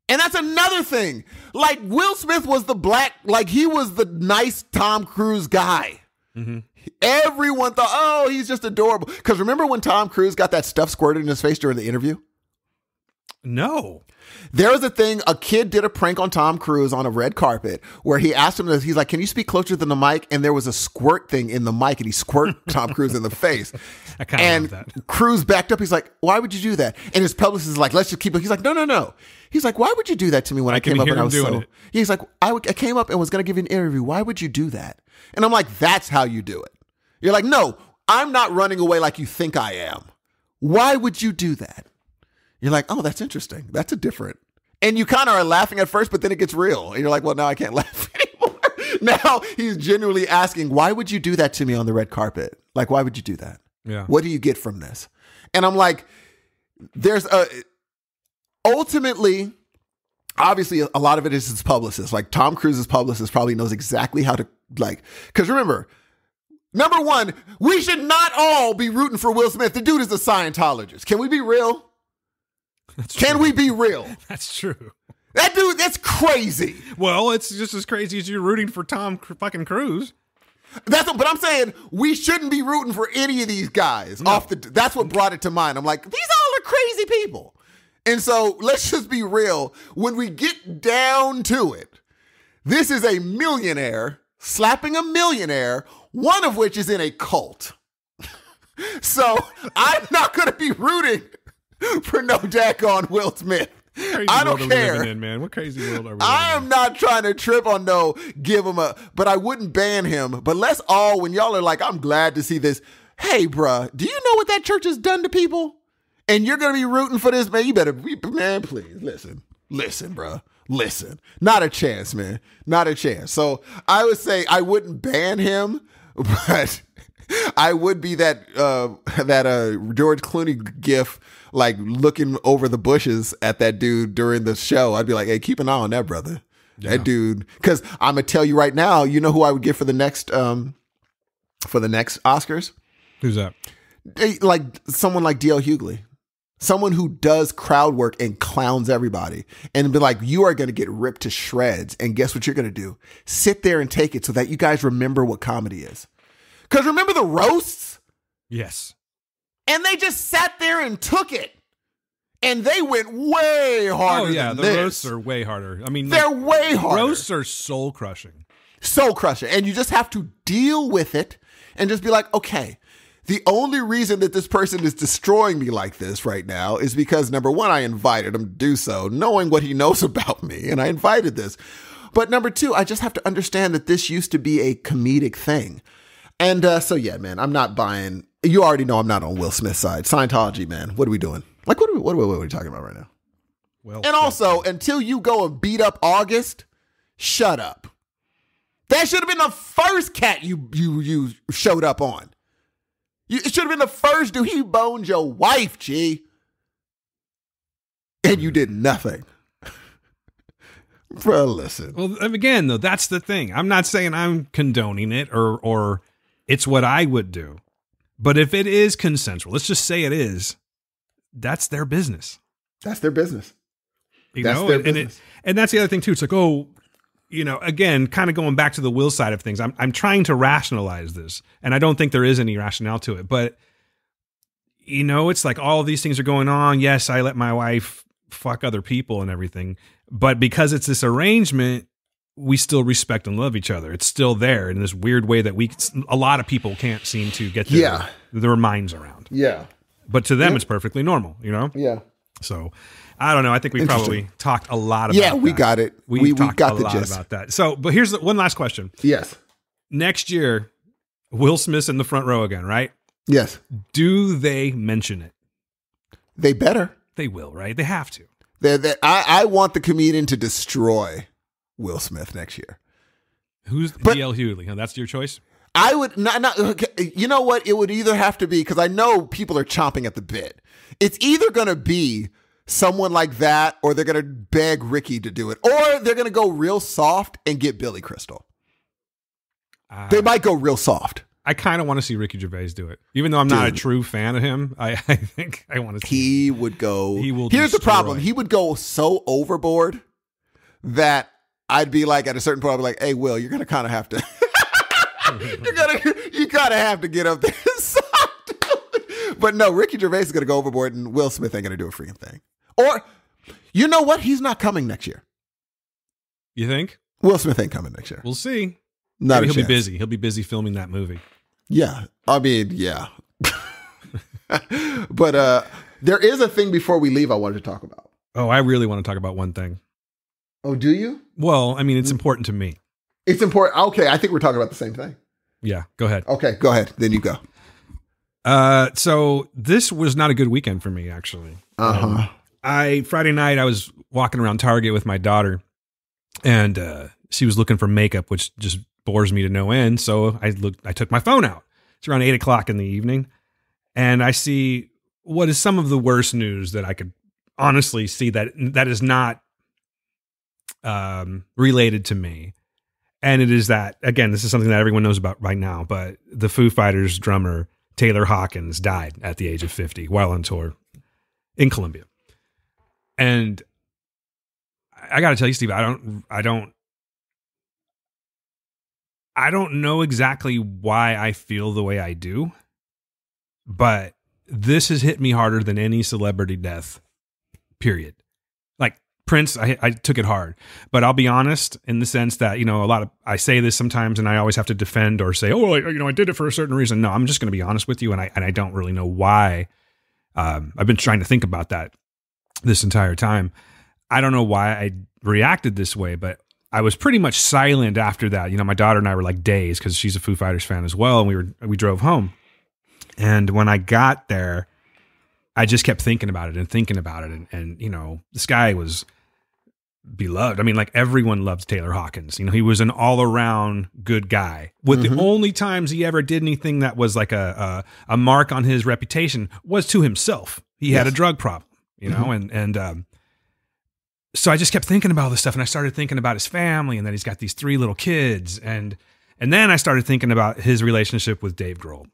And that's another thing. Like, Will Smith was he was the nice Tom Cruise guy. Mm-hmm. Everyone thought, oh, he's just adorable. Because remember when Tom Cruise got that stuff squirted in his face during the interview? No. There was a thing, a kid did a prank on Tom Cruise on a red carpet where he asked him, he's like, can you speak closer than the mic? And there was a squirt thing in the mic and he squirted Tom Cruise in the face. I kind of love that. Cruise backed up. He's like, why would you do that? And his publicist is like, let's just keep it. He's like, no. He's like, why would you do that to me when I came up and I was so... He's like, I came up and was going to give you an interview. Why would you do that? And I'm like, that's how you do it. You're like, no, I'm not running away like you think I am. Why would you do that? You're like, oh, that's interesting. That's a different. And you kind of are laughing at first, but then it gets real. And you're like, well, now I can't laugh anymore. Now he's genuinely asking, why would you do that to me on the red carpet? Like, why would you do that? Yeah. What do you get from this? And I'm like, ultimately, obviously, a lot of it is his publicist. Like, Tom Cruise's publicist probably knows exactly how to, because remember, number one, we should not all be rooting for Will Smith. The dude is a Scientologist. Can we be real? Can we be real? That's true. That dude, that's crazy. Well, it's just as crazy as you're rooting for Tom fucking Cruise. But I'm saying we shouldn't be rooting for any of these guys. No. That's what brought it to mind. I'm like, these all are crazy people. And so let's just be real. When we get down to it, this is a millionaire slapping a millionaire one of which is in a cult. So I'm not going to be rooting for no daggone Will Smith. I don't care. In, man. What crazy world are we I living am not trying to trip on give him but I wouldn't ban him. But let's all, when y'all are like, I'm glad to see this. Hey, bruh, do you know what that church has done to people? And you're going to be rooting for this, man. You better, man, please listen, bruh. Listen, not a chance, man. Not a chance. So I would say I wouldn't ban him, but I would be that George Clooney gif, like looking over the bushes at that dude during the show. I'd be like, hey, keep an eye on that brother. Yeah. That dude. Because I'm going to tell you right now, you know who I would get for the next Oscars? Who's that? Like someone like D.L. Hughley. Someone who does crowd work and clowns everybody and be like, you are going to get ripped to shreds. And guess what you're going to do? Sit there and take it so that you guys remember what comedy is. Because remember the roasts? Yes. And they just sat there and took it. And they went way harder. Oh, yeah. Than The this. roasts are way harder. I mean, they're way harder. Roasts are soul crushing. Soul crushing. And you just have to deal with it and just be like, okay. The only reason that this person is destroying me like this right now is because, number one, I invited him to do so, knowing what he knows about me, and I invited this. But number two, I just have to understand that this used to be a comedic thing. And so, yeah, man, I'm not buying. You already know I'm not on Will Smith's side. Scientology, man, what are we doing? Like, what are we talking about right now? Well, and also, until you go and beat up August, shut up. That should have been the first cat you showed up on. It should have been the first dude. He boned your wife, G. And you did nothing. Bro, listen. Well, again, though, that's the thing. I'm not saying I'm condoning it or it's what I would do. But if it is consensual, let's just say it is, that's their business. That's their business. You know, and that's the other thing, too. It's like, oh, you know, again, kind of going back to the Will side of things, I'm trying to rationalize this, and I don't think there is any rationale to it. But, you know, it's like all of these things are going on. Yes, I let my wife fuck other people and everything. But because it's this arrangement, we still respect and love each other. It's still there in this weird way that a lot of people can't seem to get their minds around. Yeah. But to them, it's perfectly normal, you know? Yeah. So I don't know. I think we probably talked a lot about that. Yeah, we got it. We got the gist about that. So, but here's one last question. Yes. Next year, Will Smith's in the front row again, right? Yes. Do they mention it? They better. They will, right? They have to. I want the comedian to destroy Will Smith next year. Who's D.L. Hughley? Oh, that's your choice? I would not. Okay, you know what? It would either have to be, because I know people are chomping at the bit. It's either going to be someone like that, or they're going to beg Ricky to do it, or they're going to go real soft and get Billy Crystal. They might go real soft. I kind of want to see Ricky Gervais do it, even though I'm not a true fan of him. I think I want to see. He would go. He will. Here's the problem. He would go so overboard that I'd be like, at a certain point, I'd be like, "Hey, Will, you're gonna kind of have to. you kind of have to get up there." But no, Ricky Gervais is gonna go overboard, and Will Smith ain't gonna do a freaking thing. Or, you know what? He's not coming next year. You think? Will Smith ain't coming next year. We'll see. Not Maybe he'll be busy. He'll be busy filming that movie. Yeah. I mean, yeah. But there is a thing before we leave I wanted to talk about. Oh, I really want to talk about one thing. Oh, do you? Well, I mean, it's important to me. It's important. Okay, I think we're talking about the same thing. Yeah, go ahead. Okay, go ahead. Then you go. So this was not a good weekend for me, actually. Friday night, I was walking around Target with my daughter, and she was looking for makeup, which just bores me to no end. So I took my phone out. It's around 8:00 in the evening, and I see what is some of the worst news that I could honestly see that is not related to me. And it is that, again, this is something that everyone knows about right now, but the Foo Fighters drummer Taylor Hawkins died at the age of 50 while on tour in Colombia. And I got to tell you, Steve, I don't know exactly why I feel the way I do, but this has hit me harder than any celebrity death, period. Like Prince, I took it hard, but I'll be honest in the sense that, you know, I say this sometimes and I always have to defend or say, oh, you know, I did it for a certain reason. No, I'm just going to be honest with you. And I don't really know why. I've been trying to think about that this entire time. I don't know why I reacted this way, but I was pretty much silent after that. You know, my daughter and I were like dazed because she's a Foo Fighters fan as well. And we drove home. And when I got there, I just kept thinking about it. And, you know, this guy was beloved. I mean, like everyone loves Taylor Hawkins. You know, he was an all around good guy. With the only times he ever did anything that was like a mark on his reputation was to himself. He had a drug problem, you know, and so I just kept thinking about all this stuff, and I started thinking about his family, and that he's got these 3 little kids, and then I started thinking about his relationship with Dave Grohl,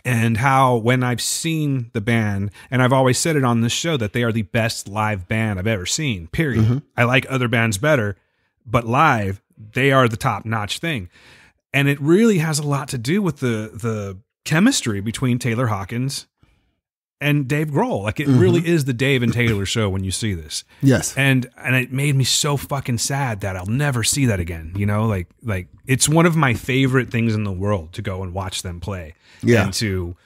and how when I've seen the band, and I've always said it on this show that they are the best live band I've ever seen. Period. I like other bands better, but live they are the top notch thing, and it really has a lot to do with the chemistry between Taylor Hawkins and Dave Grohl. Like it really is the Dave and Taylor show when you see this. Yes. And it made me so fucking sad that I'll never see that again. You know, like it's one of my favorite things in the world to go and watch them play. Yeah. And to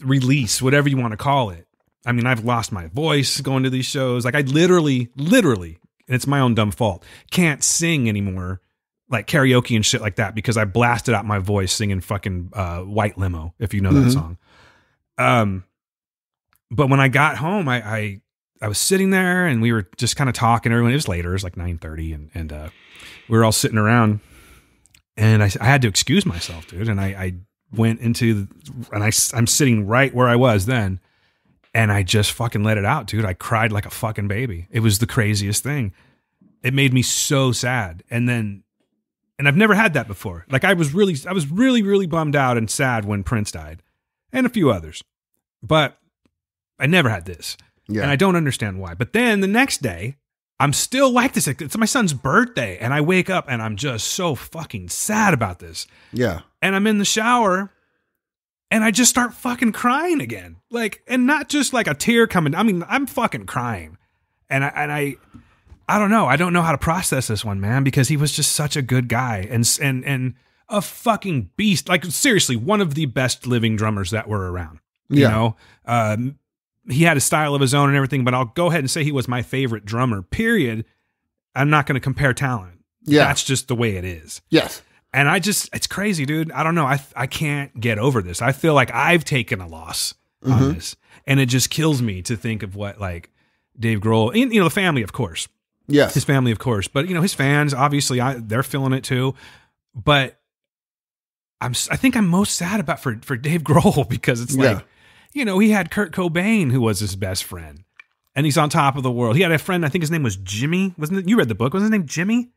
release whatever you want to call it. I mean, I've lost my voice going to these shows. Like I literally, and it's my own dumb fault, can't sing anymore, like karaoke and shit like that, because I blasted out my voice singing fucking White Limo, if you know that song. But when I got home, I was sitting there and we were just kind of talking. Everyone, it was later, it was like 9:30, and we were all sitting around, and I had to excuse myself, dude. And I went into, and I'm sitting right where I was then, and I just fucking let it out, dude. I cried like a fucking baby. It was the craziest thing. It made me so sad. And I've never had that before. Like I was really bummed out and sad when Prince died, and a few others, but I never had this. Yeah. And I don't understand why. But then the next day, I'm still like this. It's my son's birthday. And I wake up and I'm just so fucking sad about this. Yeah. And I'm in the shower and I just start fucking crying again. Like, and not just like a tear coming. I mean, I'm fucking crying. And I don't know. I don't know how to process this one, man, because he was just such a good guy and a fucking beast. Like seriously, one of the best living drummers that were around. You know, he had a style of his own and everything, but I'll go ahead and say he was my favorite drummer, period. I'm not going to compare talent. Yeah. That's just the way it is. Yes. And it's crazy, dude. I don't know. I can't get over this. I feel like I've taken a loss on this, and it just kills me to think of what like Dave Grohl, and, you know, the family, of course. Yes. His family, of course. But, you know, his fans, obviously, they're feeling it too. But I think I'm most sad about for Dave Grohl, because it's like, you know, he had Kurt Cobain, who was his best friend, and he's on top of the world. He had a friend, I think his name was Jimmy. Wasn't it? You read the book. Wasn't his name Jimmy?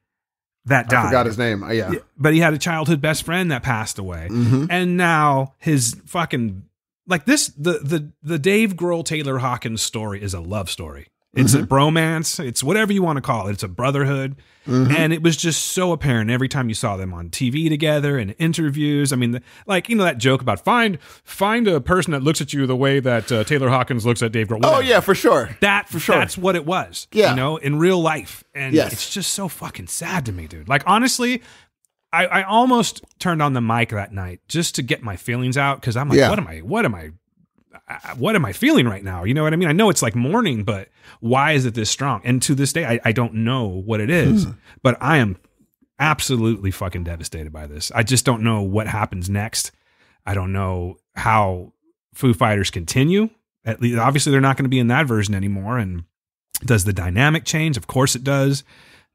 That died. I forgot his name. Yeah. But he had a childhood best friend that passed away. And now his fucking, like this, the Dave Grohl Taylor Hawkins story is a love story. It's a bromance. It's whatever you want to call it. It's a brotherhood. And it was just so apparent every time you saw them on TV together and interviews. I mean, like, you know, that joke about find a person that looks at you the way that Taylor Hawkins looks at Dave Grohl. Whatever. Oh yeah, for sure. That's what it was. Yeah. You know, in real life. And it's just so fucking sad to me, dude. Like, honestly, I almost turned on the mic that night just to get my feelings out. Cause I'm like, what am I feeling right now? You know what I mean? I know it's like mourning, but why is it this strong? And to this day, I don't know what it is, but I am absolutely fucking devastated by this. I just don't know what happens next. I don't know how Foo Fighters continue. At least, obviously, they're not going to be in that version anymore. And does the dynamic change? Of course it does.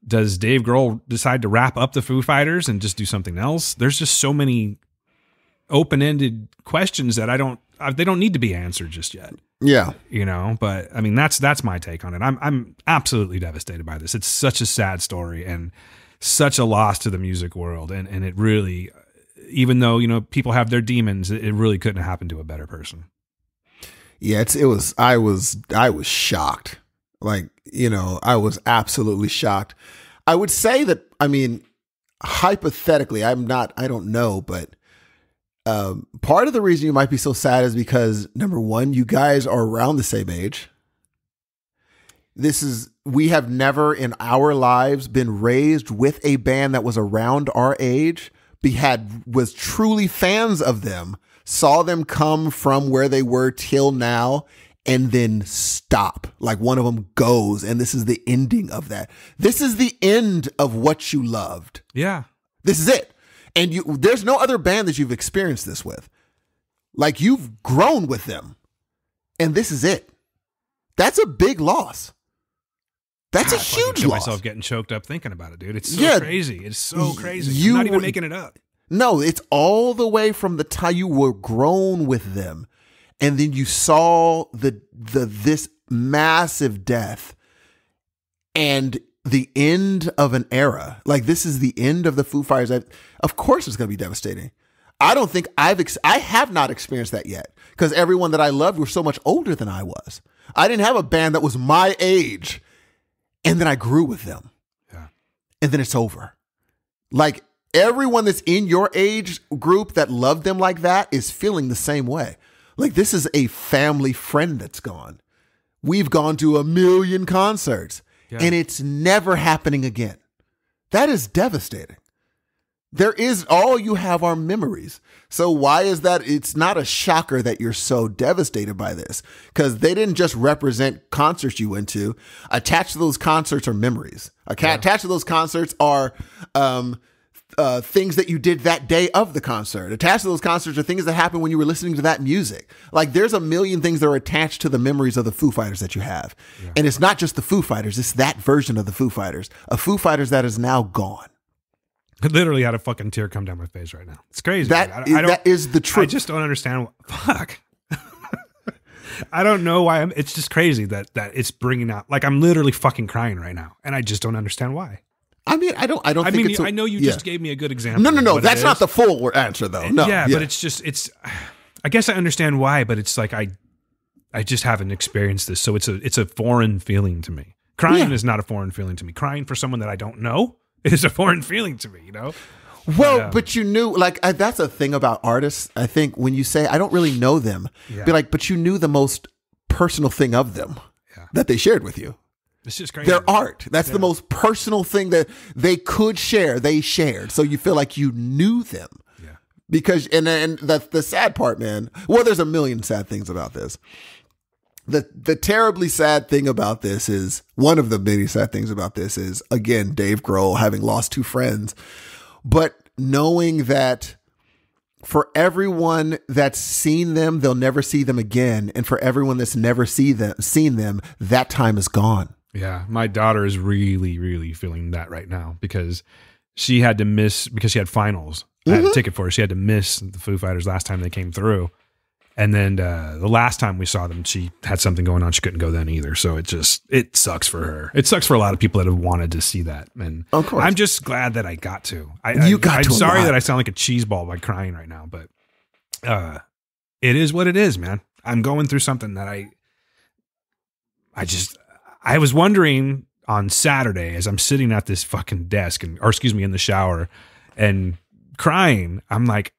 Does Dave Grohl decide to wrap up the Foo Fighters and just do something else? There's just so many open-ended questions that they don't need to be answered just yet. Yeah. You know, but I mean, that's my take on it. I'm absolutely devastated by this. It's such a sad story and such a loss to the music world. And it really, even though, you know, people have their demons, it really couldn't have happened to a better person. Yeah, I was shocked. Like, you know, I was absolutely shocked. I would say that, I mean, hypothetically, I don't know, but part of the reason you might be so sad is because, number one, you guys are around the same age. This is we have never in our lives been raised with a band that was around our age, was truly fans of them, saw them come from where they were till now, and then stop. Like one of them goes, and this is the ending of that. This is the end of what you loved. Yeah. This is it. And there's no other band that you've experienced this with. Like, you've grown with them, and this is it. That's a big loss. That's a huge loss. Myself getting choked up thinking about it, dude. It's so crazy. It's so crazy. I'm not even making it up. No, it's all the way from the time you were grown with them, and then you saw this massive death and the end of an era. Like, this is the end of the Foo Fighters. Of course, it's going to be devastating. I don't think I have not experienced that yet, because everyone that I loved were so much older than I was. I didn't have a band that was my age, and then I grew with them. Yeah. And then it's over. Like, everyone that's in your age group that loved them like that is feeling the same way. Like, this is a family friend that's gone. We've gone to 1 million concerts, and it's never happening again. That is devastating. All you have are memories. So why is that? It's not a shocker that you're so devastated by this, because they didn't just represent concerts you went to. Attached to those concerts are memories. Attached to those concerts are things that you did that day of the concert. Attached to those concerts are things that happened when you were listening to that music. Like, there's 1 million things that are attached to the memories of the Foo Fighters that you have. Yeah. And it's not just the Foo Fighters. It's that version of the Foo Fighters. A Foo Fighters that is now gone. I literally had a fucking tear come down my face right now. It's crazy. That is the truth. I just don't understand. Fuck. I don't know why. It's just crazy that it's bringing out. Like, I'm literally fucking crying right now, and I just don't understand why. I mean, I don't think it's. I know you just gave me a good example. No. That's not the full answer, though. No. Yeah, but it's. I guess I understand why, but it's like I just haven't experienced this, so it's a foreign feeling to me. Crying is not a foreign feeling to me. Crying for someone that I don't know is a foreign feeling to me, you know? Well, but you knew, like, that's a thing about artists. I think when you say, I don't really know them, be like, but you knew the most personal thing of them that they shared with you. It's just crazy. Their art. That's the most personal thing that they could share. They shared. So you feel like you knew them. Yeah. Because, and that's the sad part, man. Well, there's 1 million sad things about this. The terribly sad thing about this is, one of the many sad things about this is, again, Dave Grohl having lost 2 friends, but knowing that for everyone that's seen them, they'll never see them again. And for everyone that's never seen them, that time is gone. Yeah. My daughter is really, really feeling that right now, because she had to miss, because she had finals. I had a ticket for her. She had to miss the Foo Fighters last time they came through. And then the last time we saw them, she had something going on. She couldn't go then either. So it sucks for her. It sucks for a lot of people that have wanted to see that. And of course, I'm just glad that I got to. I'm sorry that I sound like a cheeseball by crying right now, but it is what it is, man. I'm going through something that I was wondering on Saturday as I'm sitting at this fucking desk in the shower and crying. I'm like,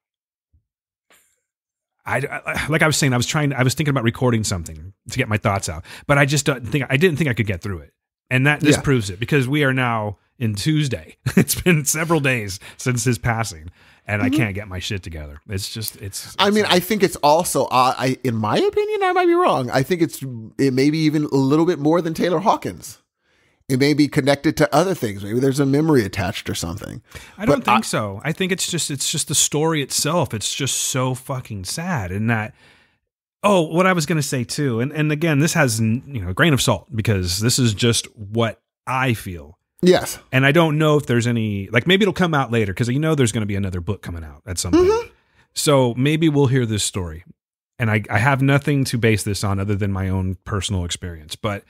like I was saying, I was thinking about recording something to get my thoughts out, but I didn't think I could get through it. And this proves it, because we are now in Tuesday. It's been several days since his passing, and I can't get my shit together. I think it's also, in my opinion, I might be wrong. I think it may be even a little bit more than Taylor Hawkins. It may be connected to other things. Maybe there's a memory attached or something. I don't think so. I think it's just the story itself. It's just so fucking sad. And that, what I was going to say too, and again, this has, a grain of salt, because this is just what I feel. Yes. And I don't know if there's any, like, maybe it'll come out later, because there's going to be another book coming out at some point. So maybe we'll hear this story. And I have nothing to base this on other than my own personal experience. But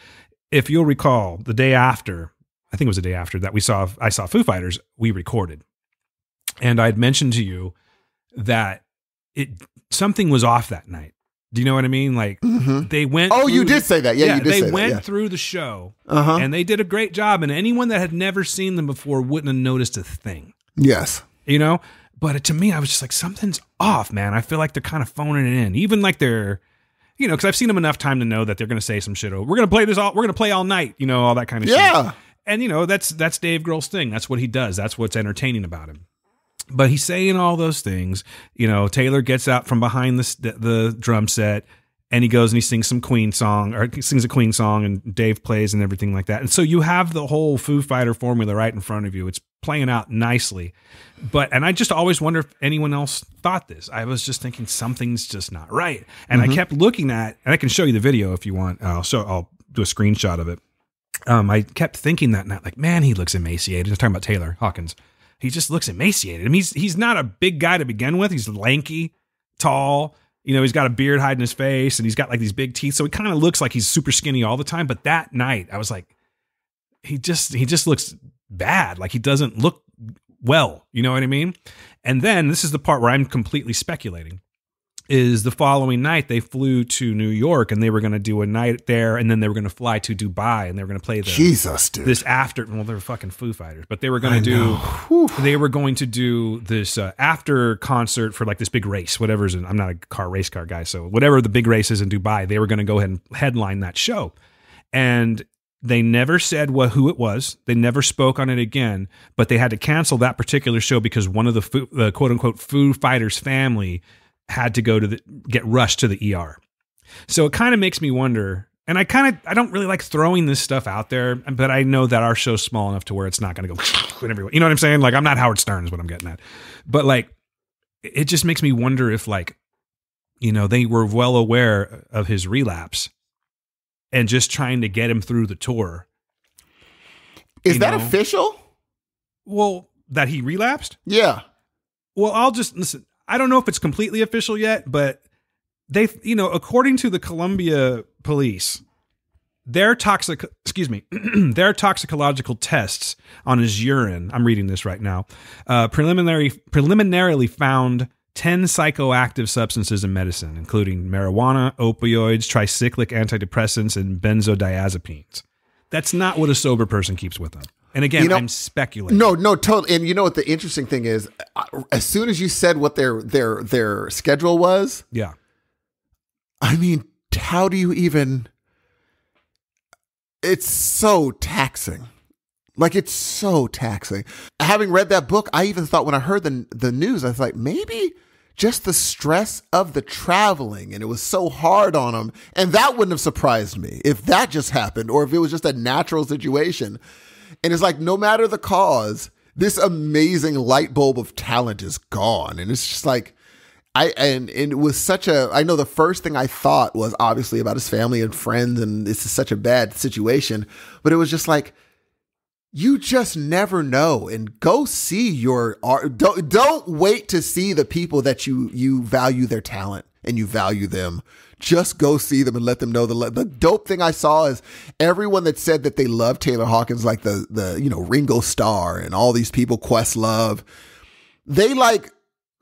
if you'll recall, the day after, I think it was the day after that I saw Foo Fighters, we recorded. And I'd mentioned to you that something was off that night. Do you know what I mean? Like, they went. Oh, you did say that. Yeah, you did say that. They went through the show, and they did a great job. And anyone that had never seen them before wouldn't have noticed a thing. Yes. But to me, I was just like, something's off, man. I feel like they're kind of phoning it in. Even like they're you know, because I've seen them enough time to know that they're going to say some shit. We're going to play this all. We're going to play all night. You know, all that kind of shit. Yeah. And you know, that's Dave Grohl's thing. That's what he does. That's what's entertaining about him. But he's saying all those things. You know, Taylor gets out from behind the drum set, and he goes and he sings some Queen song, or he sings a Queen song, and Dave plays and everything like that. And so you have the whole Foo Fighter formula right in front of you. It's playing out nicely. And I just always wonder if anyone else thought this. I was just thinking something's just not right. And I kept looking at, and I can show you the video if you want. I'll do a screenshot of it. I kept thinking that night, like, man, he looks emaciated. I was talking about Taylor Hawkins. He just looks emaciated. I mean, he's not a big guy to begin with. He's lanky, tall. You know, he's got a beard hiding his face, and he's got like these big teeth. So he kind of looks like he's super skinny all the time. But that night, I was like, he just looks bad. Like he doesn't look well. You know what I mean? And then this is the part where I'm completely speculating. Is the following night they flew to New York, and they were going to do a night there, and then they were going to fly to Dubai, and they were going to play this after. Well, they're fucking Foo Fighters, but they were going to do this after concert for like this big race, whatever's in. I'm not a race car guy, so whatever the big race is in Dubai, they were going to go ahead and headline that show, and they never said who it was. They never spoke on it again, but they had to cancel that particular show because one of the quote unquote Foo Fighters family had to go to get rushed to the ER. So it kind of makes me wonder, and I don't really like throwing this stuff out there, but I know that our show's small enough to where it's not going to go everywhere. You know what I'm saying? Like, I'm not Howard Stern is what I'm getting at. But like, it just makes me wonder if, like, you know, they were well aware of his relapse and just trying to get him through the tour. Is that official? Well, that he relapsed? Yeah. Well, I'll just listen. I don't know if it's completely official yet, but they, you know, according to the Columbia police, their toxicological tests on his urine, I'm reading this right now, preliminarily found 10 psychoactive substances in medicine, including marijuana, opioids, tricyclic antidepressants, and benzodiazepines. That's not what a sober person keeps with them. And again, you know, I'm speculating. No, totally. And you know what the interesting thing is? As soon as you said what their schedule was, yeah. I mean, how do you even? It's so taxing. Like, it's so taxing. Having read that book, I even thought when I heard the news, I was like, maybe just the stress of the traveling, and it was so hard on him, and that wouldn't have surprised me if that just happened, or if it was just a natural situation. And it's like, no matter the cause, this amazing light bulb of talent is gone. And it's just like, and it was such I know the first thing I thought was obviously about his family and friends, and this is such a bad situation, but it was just like, you just never know. And go see your art. Don't wait to see the people that you value their talent and you value them. Just go see them and let them know. The dope thing I saw is everyone that said that they love Taylor Hawkins, like the you know, Ringo Starr and all these people, Questlove, they like,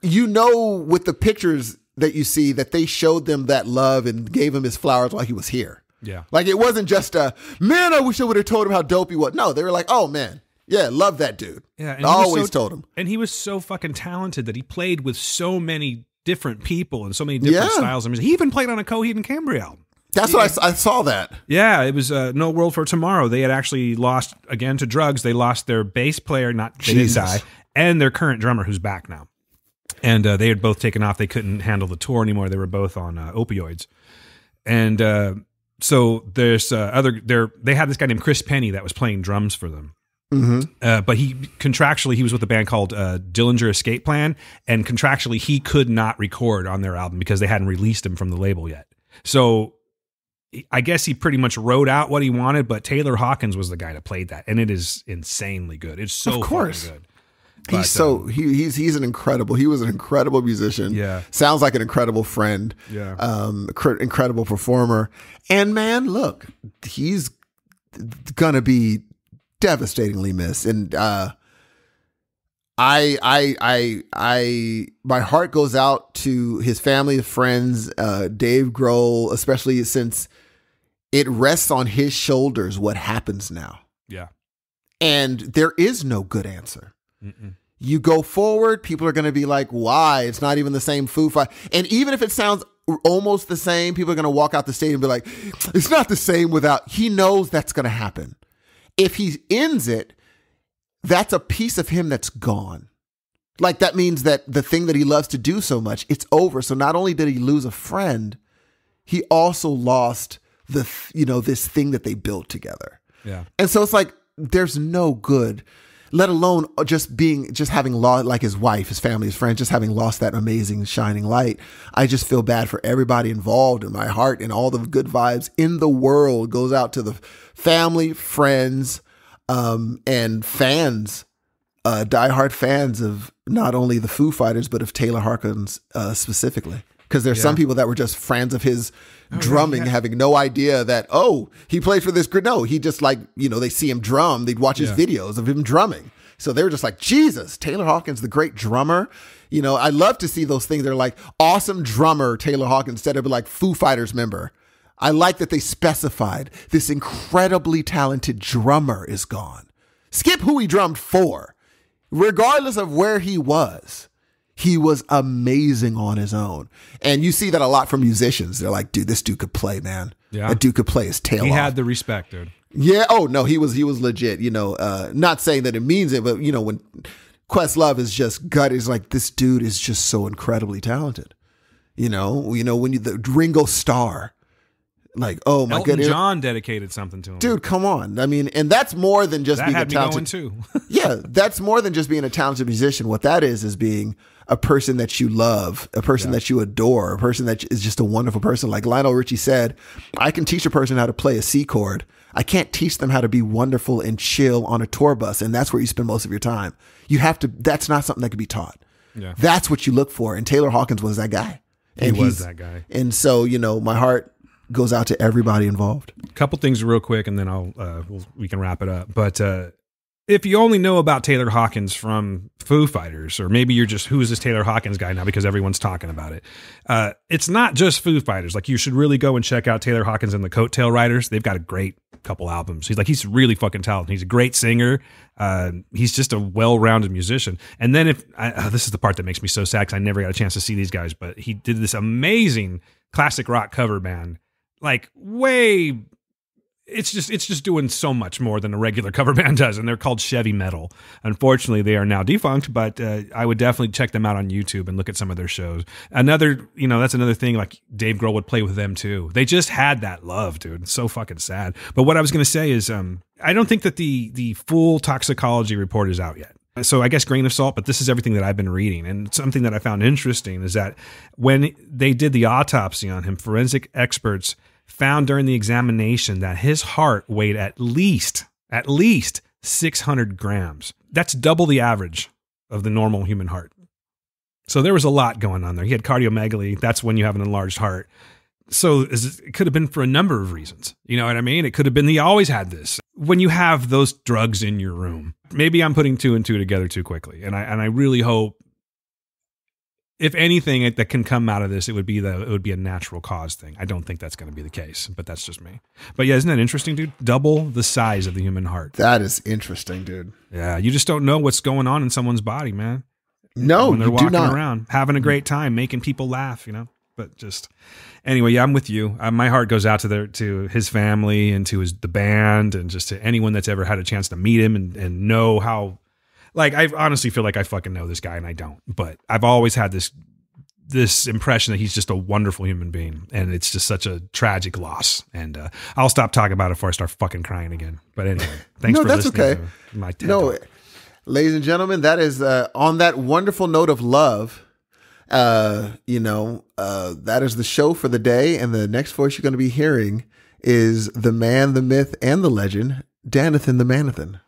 you know, with the pictures that you see, that they showed them that love and gave him his flowers while he was here. Yeah. Like, it wasn't just man, I wish I would have told him how dope he was. No, they were like, oh man, yeah, love that dude. Yeah, and I always told him. And he was so fucking talented that he played with so many different people and so many different styles of music. He even played on a Coheed and Cambria album. That's what I saw that. Yeah, it was No World for Tomorrow. They had actually lost again to drugs. They lost their bass player, they didn't die, and their current drummer, who's back now. And they had both taken off. They couldn't handle the tour anymore. They were both on opioids. And so there's they had this guy named Chris Penny that was playing drums for them. Mm-hmm. But he was with a band called Dillinger Escape Plan, and contractually he could not record on their album because they hadn't released him from the label yet. So I guess he pretty much wrote out what he wanted, but Taylor Hawkins was the guy that played that, and it is insanely good. It's so fucking good. But, he was an incredible musician. Yeah. Sounds like an incredible friend. Yeah. Incredible performer. And man, look, he's gonna be devastatingly missed. And my heart goes out to his family, friends, Dave Grohl, especially since it rests on his shoulders what happens now. Yeah. And there is no good answer. You go forward, people are going to be like, why? It's not even the same Foo Fighters. And even if it sounds almost the same. People are going to walk out the stadium and be like, it's not the same without. He knows that's going to happen. If he ends it, that's a piece of him that's gone. Like that means that the thing that he loves to do so much, it's over. So not only did he lose a friend, he also lost this thing that they built together. Yeah. And so it's like, there's no good, let alone just having lost, like his wife, his family, his friends, just having lost that amazing shining light. I just feel bad for everybody involved, in my heart, and all the good vibes in the world goes out to the family, friends, and fans, diehard fans of not only the Foo Fighters, but of Taylor Hawkins specifically. Because there's some people that were just fans of his drumming, having no idea that, he played for this group. No, he just they see him drum. They'd watch his videos of him drumming. So they were just like, Jesus, Taylor Hawkins, the great drummer. I love to see those things. They're like, awesome drummer, Taylor Hawkins, instead of like Foo Fighters member. I like that they specified this incredibly talented drummer is gone. Skip who he drummed for. Regardless of where he was amazing on his own. And you see that a lot from musicians. They're like, dude, this dude could play, man. Yeah. That dude could play his tail off. He had the respect, dude. Yeah. Oh, no, he was legit, not saying that it means it, but, when Questlove is just gut is like, this dude is just so incredibly talented. When the Ringo Starr, like, oh my goodness. John dedicated something to him. Dude, come on. I mean, and that's more than just that being had a talented. Me going too. Yeah, that's more than just being a talented musician. What that is being a person that you love, a person that you adore, a person that is just a wonderful person. Like Lionel Richie said, I can teach a person how to play a C chord. I can't teach them how to be wonderful and chill on a tour bus. And that's where you spend most of your time. You have to, that's not something that can be taught. Yeah. That's what you look for. And Taylor Hawkins was that guy. And he was that guy. And so, my heart goes out to everybody involved. A couple things real quick, and then we can wrap it up. But if you only know about Taylor Hawkins from Foo Fighters, or maybe you're just, who is this Taylor Hawkins guy now because everyone's talking about it? It's not just Foo Fighters. Like, you should really go and check out Taylor Hawkins and the Coattail Riders. They've got a great couple albums. He's really fucking talented. He's a great singer. He's just a well-rounded musician. And then this is the part that makes me so sad, because I never got a chance to see these guys, but he did this amazing classic rock cover band. Like, it's just doing so much more than a regular cover band does, and they're called Chevy Metal. Unfortunately, they are now defunct, but I would definitely check them out on YouTube and look at some of their shows. That's another thing, like Dave Grohl would play with them too. They just had that love, dude. It's so fucking sad. But what I was going to say is, I don't think that the full toxicology report is out yet. So I guess grain of salt, but this is everything that I've been reading. And something that I found interesting is that when they did the autopsy on him, forensic experts found during the examination that his heart weighed at least 600 grams. That's double the average of the normal human heart. So there was a lot going on there. He had cardiomegaly. That's when you have an enlarged heart. So it could have been for a number of reasons. You know what I mean? It could have been he always had this. When you have those drugs in your room, maybe I'm putting two and two together too quickly. And I really hope, if anything that can come out of this, it would be a natural cause thing. I don't think that's going to be the case, but that's just me. But yeah, isn't that interesting, dude? Double the size of the human heart. That is interesting, dude. Yeah, you just don't know what's going on in someone's body, man. No, when they're you do walking not. around, having a great time, making people laugh, But just anyway, yeah, I'm with you. My heart goes out to his family and to the band, and just to anyone that's ever had a chance to meet him and know how. Like, I honestly feel like I fucking know this guy, and I don't. But I've always had this impression that he's just a wonderful human being, and it's just such a tragic loss. And I'll stop talking about it before I start fucking crying again. But anyway, thanks for listening okay. to my TED No, talk. Ladies and gentlemen, that is on that wonderful note of love. That is the show for the day, and the next voice you're going to be hearing is the man, the myth, and the legend, Danathan the Manathan.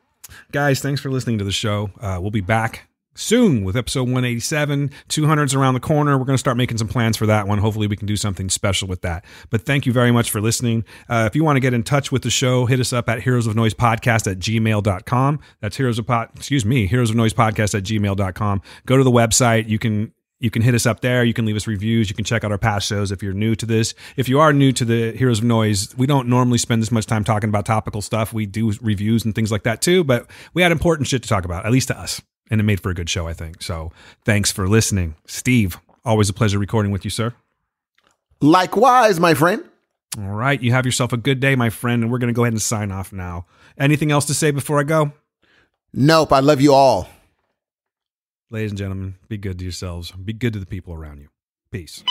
Guys, thanks for listening to the show. We'll be back soon with episode 187. 200's around the corner. We're going to start making some plans for that one. Hopefully we can do something special with that. But thank you very much for listening. If you want to get in touch with the show, hit us up at heroesofnoisepodcast@gmail.com. That's Heroes of Noise Podcast@gmail.com. Go to the website. You can hit us up there. You can leave us reviews. You can check out our past shows if you're new to this. If you are new to the Heroes of Noise, we don't normally spend this much time talking about topical stuff. We do reviews and things like that too, but we had important shit to talk about, at least to us. And it made for a good show, I think. So thanks for listening. Steve, always a pleasure recording with you, sir. Likewise, my friend. All right. You have yourself a good day, my friend, and we're going to go ahead and sign off now. Anything else to say before I go? Nope. I love you all. Ladies and gentlemen, be good to yourselves. Be good to the people around you. Peace.